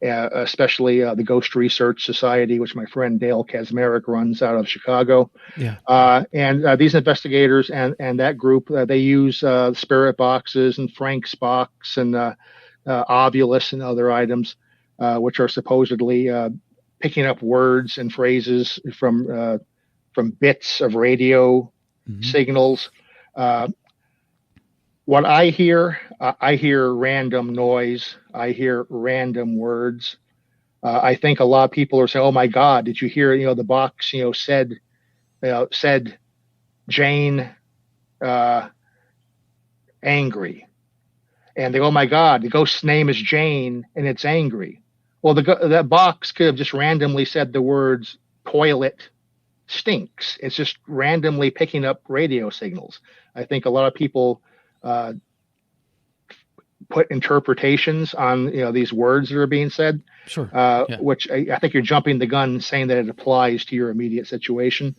especially the Ghost Research Society, which my friend Dale Kazmarek runs out of Chicago. Yeah. And these investigators and that group, they use spirit boxes and Frank's box and Ovulus and other items, which are supposedly picking up words and phrases from from bits of radio signals. What I hear random noise. I hear random words. I think a lot of people are saying, "Oh my God, did you hear? The box, said Jane angry," and they go, "Oh my God, the ghost's name is Jane, and it's angry." Well, that box could have just randomly said the words "toilet stinks." It's just randomly picking up radio signals. I think a lot of people put interpretations on these words that are being said. Sure. Which I think you're jumping the gun saying that it applies to your immediate situation.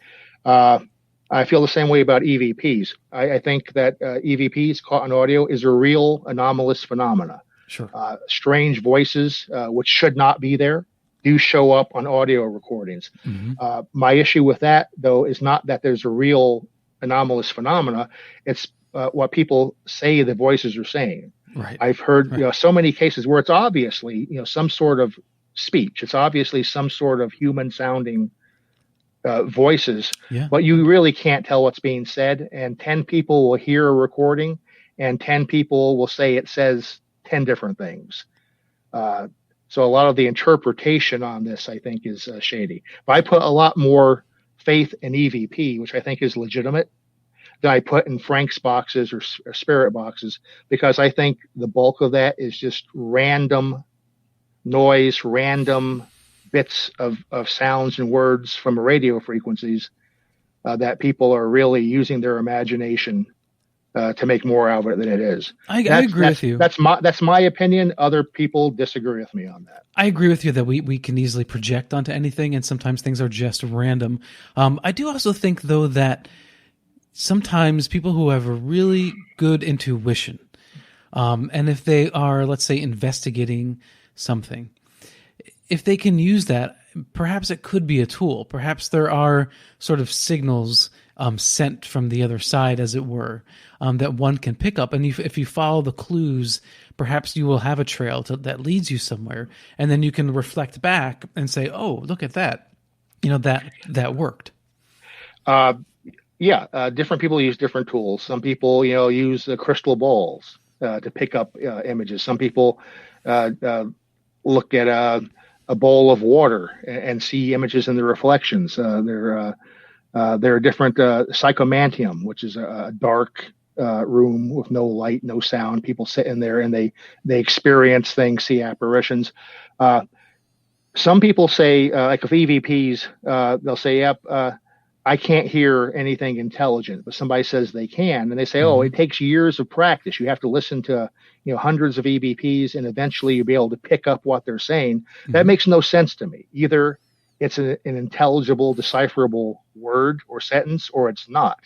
I feel the same way about EVPs. I think that EVPs caught on audio is a real anomalous phenomena. Sure. Strange voices, which should not be there, do show up on audio recordings. My issue with that, though, is not that there's a real anomalous phenomena. It's what people say the voices are saying. Right. I've heard so many cases where it's obviously some sort of speech. It's obviously some sort of human sounding voices, but you really can't tell what's being said. And 10 people will hear a recording, and 10 people will say it says 10 different things. So a lot of the interpretation on this, I think, is shady. But I put a lot more faith in EVP, which I think is legitimate, than I put in Frank's boxes or spirit boxes, because I think the bulk of that is just random noise, random bits of sounds and words from radio frequencies that people are really using their imagination to make more out of it than it is. I agree with you. That's my opinion. Other people disagree with me on that. I agree with you that we can easily project onto anything, and sometimes things are just random. I do also think, though, that sometimes people who have a really good intuition, and if they are, let's say, investigating something, if they can use that, perhaps it could be a tool. Perhaps there are sort of signals sent from the other side, as it were, that one can pick up. And if you follow the clues, perhaps you will have a trail that leads you somewhere. And then you can reflect back and say, "Oh, look at that. That worked." Different people use different tools. Some people, use crystal balls to pick up images. Some people look at a bowl of water and see images in the reflections. There are different psychomantium, which is a dark room with no light, no sound. People sit in there and they experience things, see apparitions. Some people say, like with EVPs, they'll say, "Yep, I can't hear anything intelligent," but somebody says they can, and they say, "Oh, it takes years of practice. You have to listen to hundreds of EVPs, and eventually you'll be able to pick up what they're saying." That makes no sense to me. Either it's an intelligible, decipherable word or sentence, or it's not.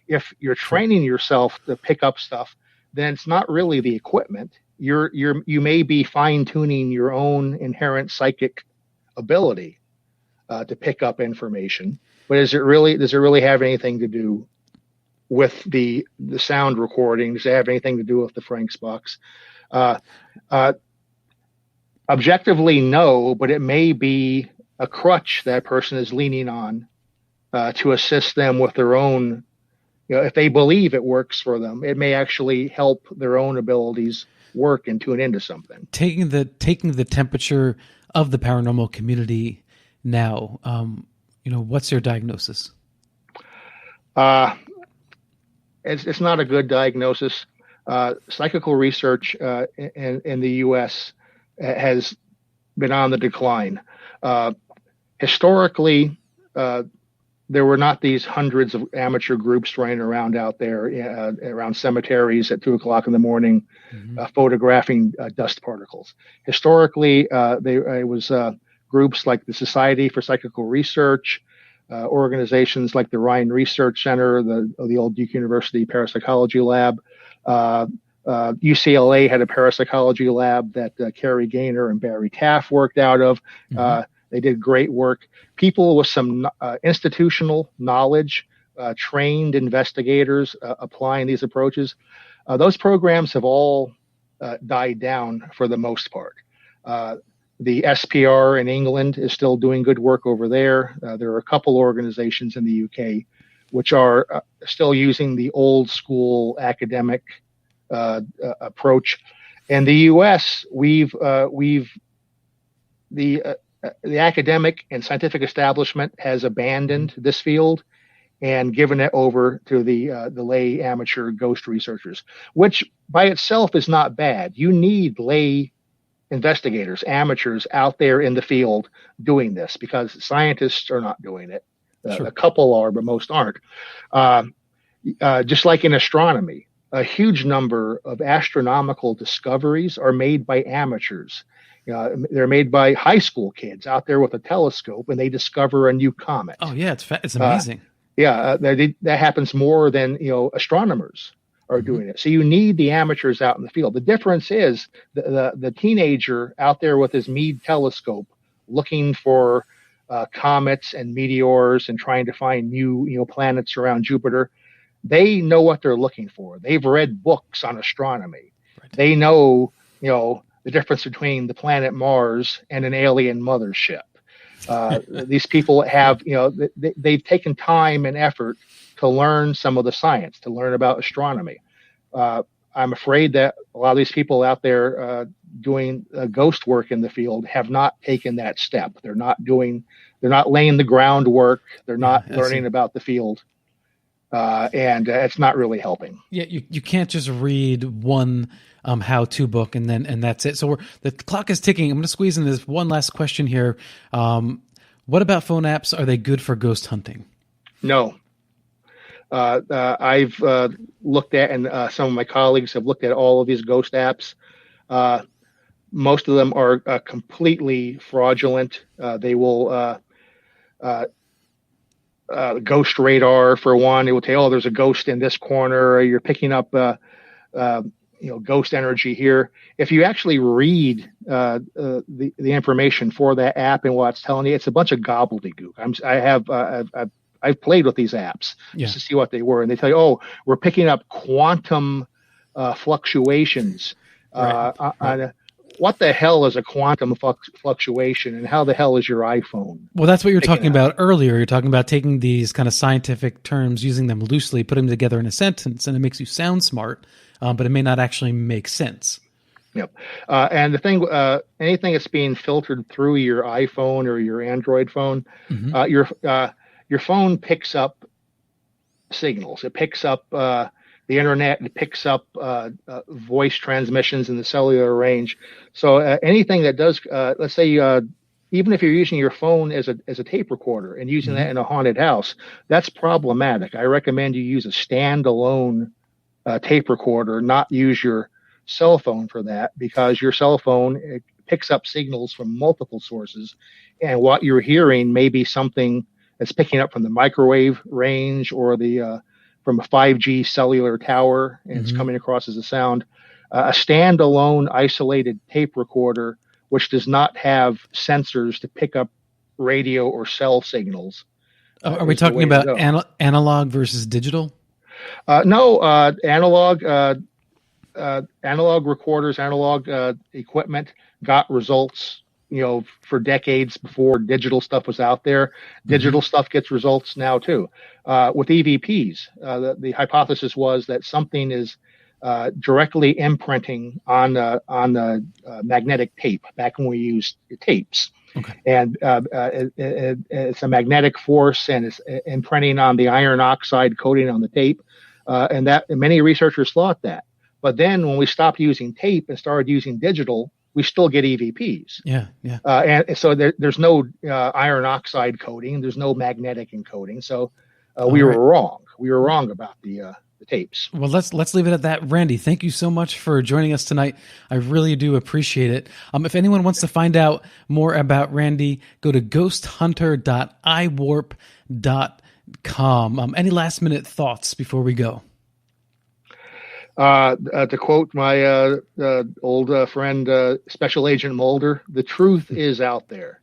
If you're training yourself to pick up stuff, then it's not really the equipment. You may be fine tuning your own inherent psychic ability to pick up information. But does it really have anything to do with the sound recording? Does it have anything to do with the Frank's box? Objectively, no, but it may be a crutch that person is leaning on to assist them with their own. If they believe it works for them, it may actually help their own abilities work and tune into something. Taking the temperature of the paranormal community now. What's your diagnosis? It's not a good diagnosis. Psychical research in the U.S. has been on the decline. Historically, there were not these hundreds of amateur groups running around out there around cemeteries at 2:00 in the morning, photographing dust particles. Historically, it was groups like the Society for Psychical Research, organizations like the Ryan Research Center, the old Duke University Parapsychology Lab. UCLA had a parapsychology lab that Kerry Gaynor and Barry Taff worked out of. They did great work. People with some institutional knowledge, trained investigators applying these approaches. Those programs have all died down for the most part. The SPR in England is still doing good work over there. There are a couple organizations in the UK which are still using the old school academic approach. In the US, the academic and scientific establishment has abandoned this field and given it over to the lay amateur ghost researchers, which by itself is not bad. You need lay investigators, amateurs out there in the field doing this, because scientists are not doing it. Sure. A couple are, but most aren't. Just like in astronomy, a huge number of astronomical discoveries are made by amateurs. They're made by high school kids out there with a telescope, and they discover a new comet. Oh yeah, it's amazing. That happens more than astronomers are doing it. So you need the amateurs out in the field. The difference is the teenager out there with his Meade telescope looking for comets and meteors and trying to find new planets around Jupiter. They know what they're looking for. They've read books on astronomy. Right. They know the difference between the planet Mars and an alien mothership. These people have they've taken time and effort to learn some of the science, to learn about astronomy. I'm afraid that a lot of these people out there doing ghost work in the field have not taken that step. They're not laying the groundwork. They're not learning about the field. And it's not really helping. Yeah, you can't just read one how-to book and that's it. So the clock is ticking. I'm going to squeeze in this one last question here. What about phone apps? Are they good for ghost hunting? No. I've looked at, and some of my colleagues have looked at all of these ghost apps. Most of them are completely fraudulent. They will Ghost Radar, for one. It will tell you, oh, there's a ghost in this corner. Or you're picking up ghost energy here. If you actually read the information for that app and what it's telling you, it's a bunch of gobbledygook. I've played with these apps just to see what they were, and they tell you, oh, we're picking up quantum fluctuations. Right. What the hell is a quantum fluctuation, and how the hell is your iPhone? Well, that's what you were talking about earlier. You're talking about taking these kind of scientific terms, using them loosely, putting them together in a sentence, and it makes you sound smart, but it may not actually make sense. Yep. And the thing, anything that's being filtered through your iPhone or your Android phone, your phone picks up signals. It picks up the internet. It picks up voice transmissions in the cellular range. So anything that does, let's say, even if you're using your phone as a tape recorder and using that in a haunted house, that's problematic. I recommend you use a standalone tape recorder, not use your cell phone for that, because your cell phone, it picks up signals from multiple sources, and what you're hearing may be something that's picking up from the microwave range or the from a 5G cellular tower, and it's coming across as a sound. A standalone isolated tape recorder, which does not have sensors to pick up radio or cell signals. Are we talking about analog versus digital? No, analog recorders, analog equipment got results, for decades before digital stuff was out there. Digital stuff gets results now too. With EVPs, the hypothesis was that something is directly imprinting on the magnetic tape back when we used tapes. Okay. And it's a magnetic force, and it's imprinting on the iron oxide coating on the tape. And many researchers thought that. But then when we stopped using tape and started using digital, we still get EVPs. Yeah. And so there's no iron oxide coating. There's no magnetic encoding. So we were wrong. We were wrong about the tapes. Well, let's leave it at that. Randy, thank you so much for joining us tonight. I really do appreciate it. If anyone wants to find out more about Randy, go to ghosthunter.iwarp.com. Any last minute thoughts before we go? To quote my old friend, Special Agent Mulder, the truth is out there,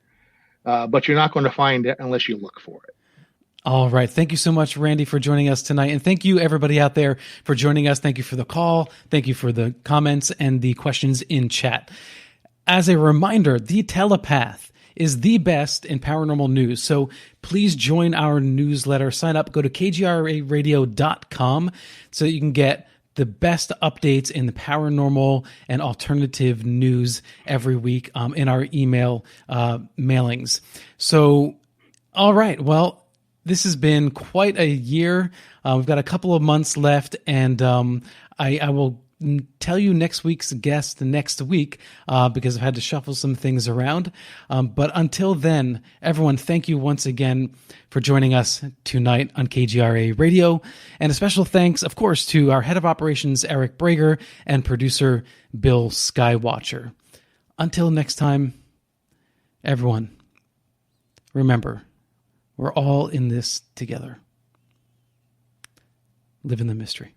but you're not going to find it unless you look for it. All right. Thank you so much, Randy, for joining us tonight. And thank you, everybody out there, for joining us. Thank you for the call. Thank you for the comments and the questions in chat. as a reminder, The Telepath is the best in paranormal news. So please join our newsletter. Sign up. Go to kgraradio.com so you can get the best updates in the paranormal and alternative news every week in our email mailings. So, all right. Well, this has been quite a year. We've got a couple of months left, and I will tell you next week's guest next week because I've had to shuffle some things around. But until then, everyone, thank you once again for joining us tonight on KGRA Radio. And a special thanks, of course, to our head of operations, Eric Brager, and producer, Bill Skywatcher. Until next time, everyone, remember, we're all in this together. Live in the mystery.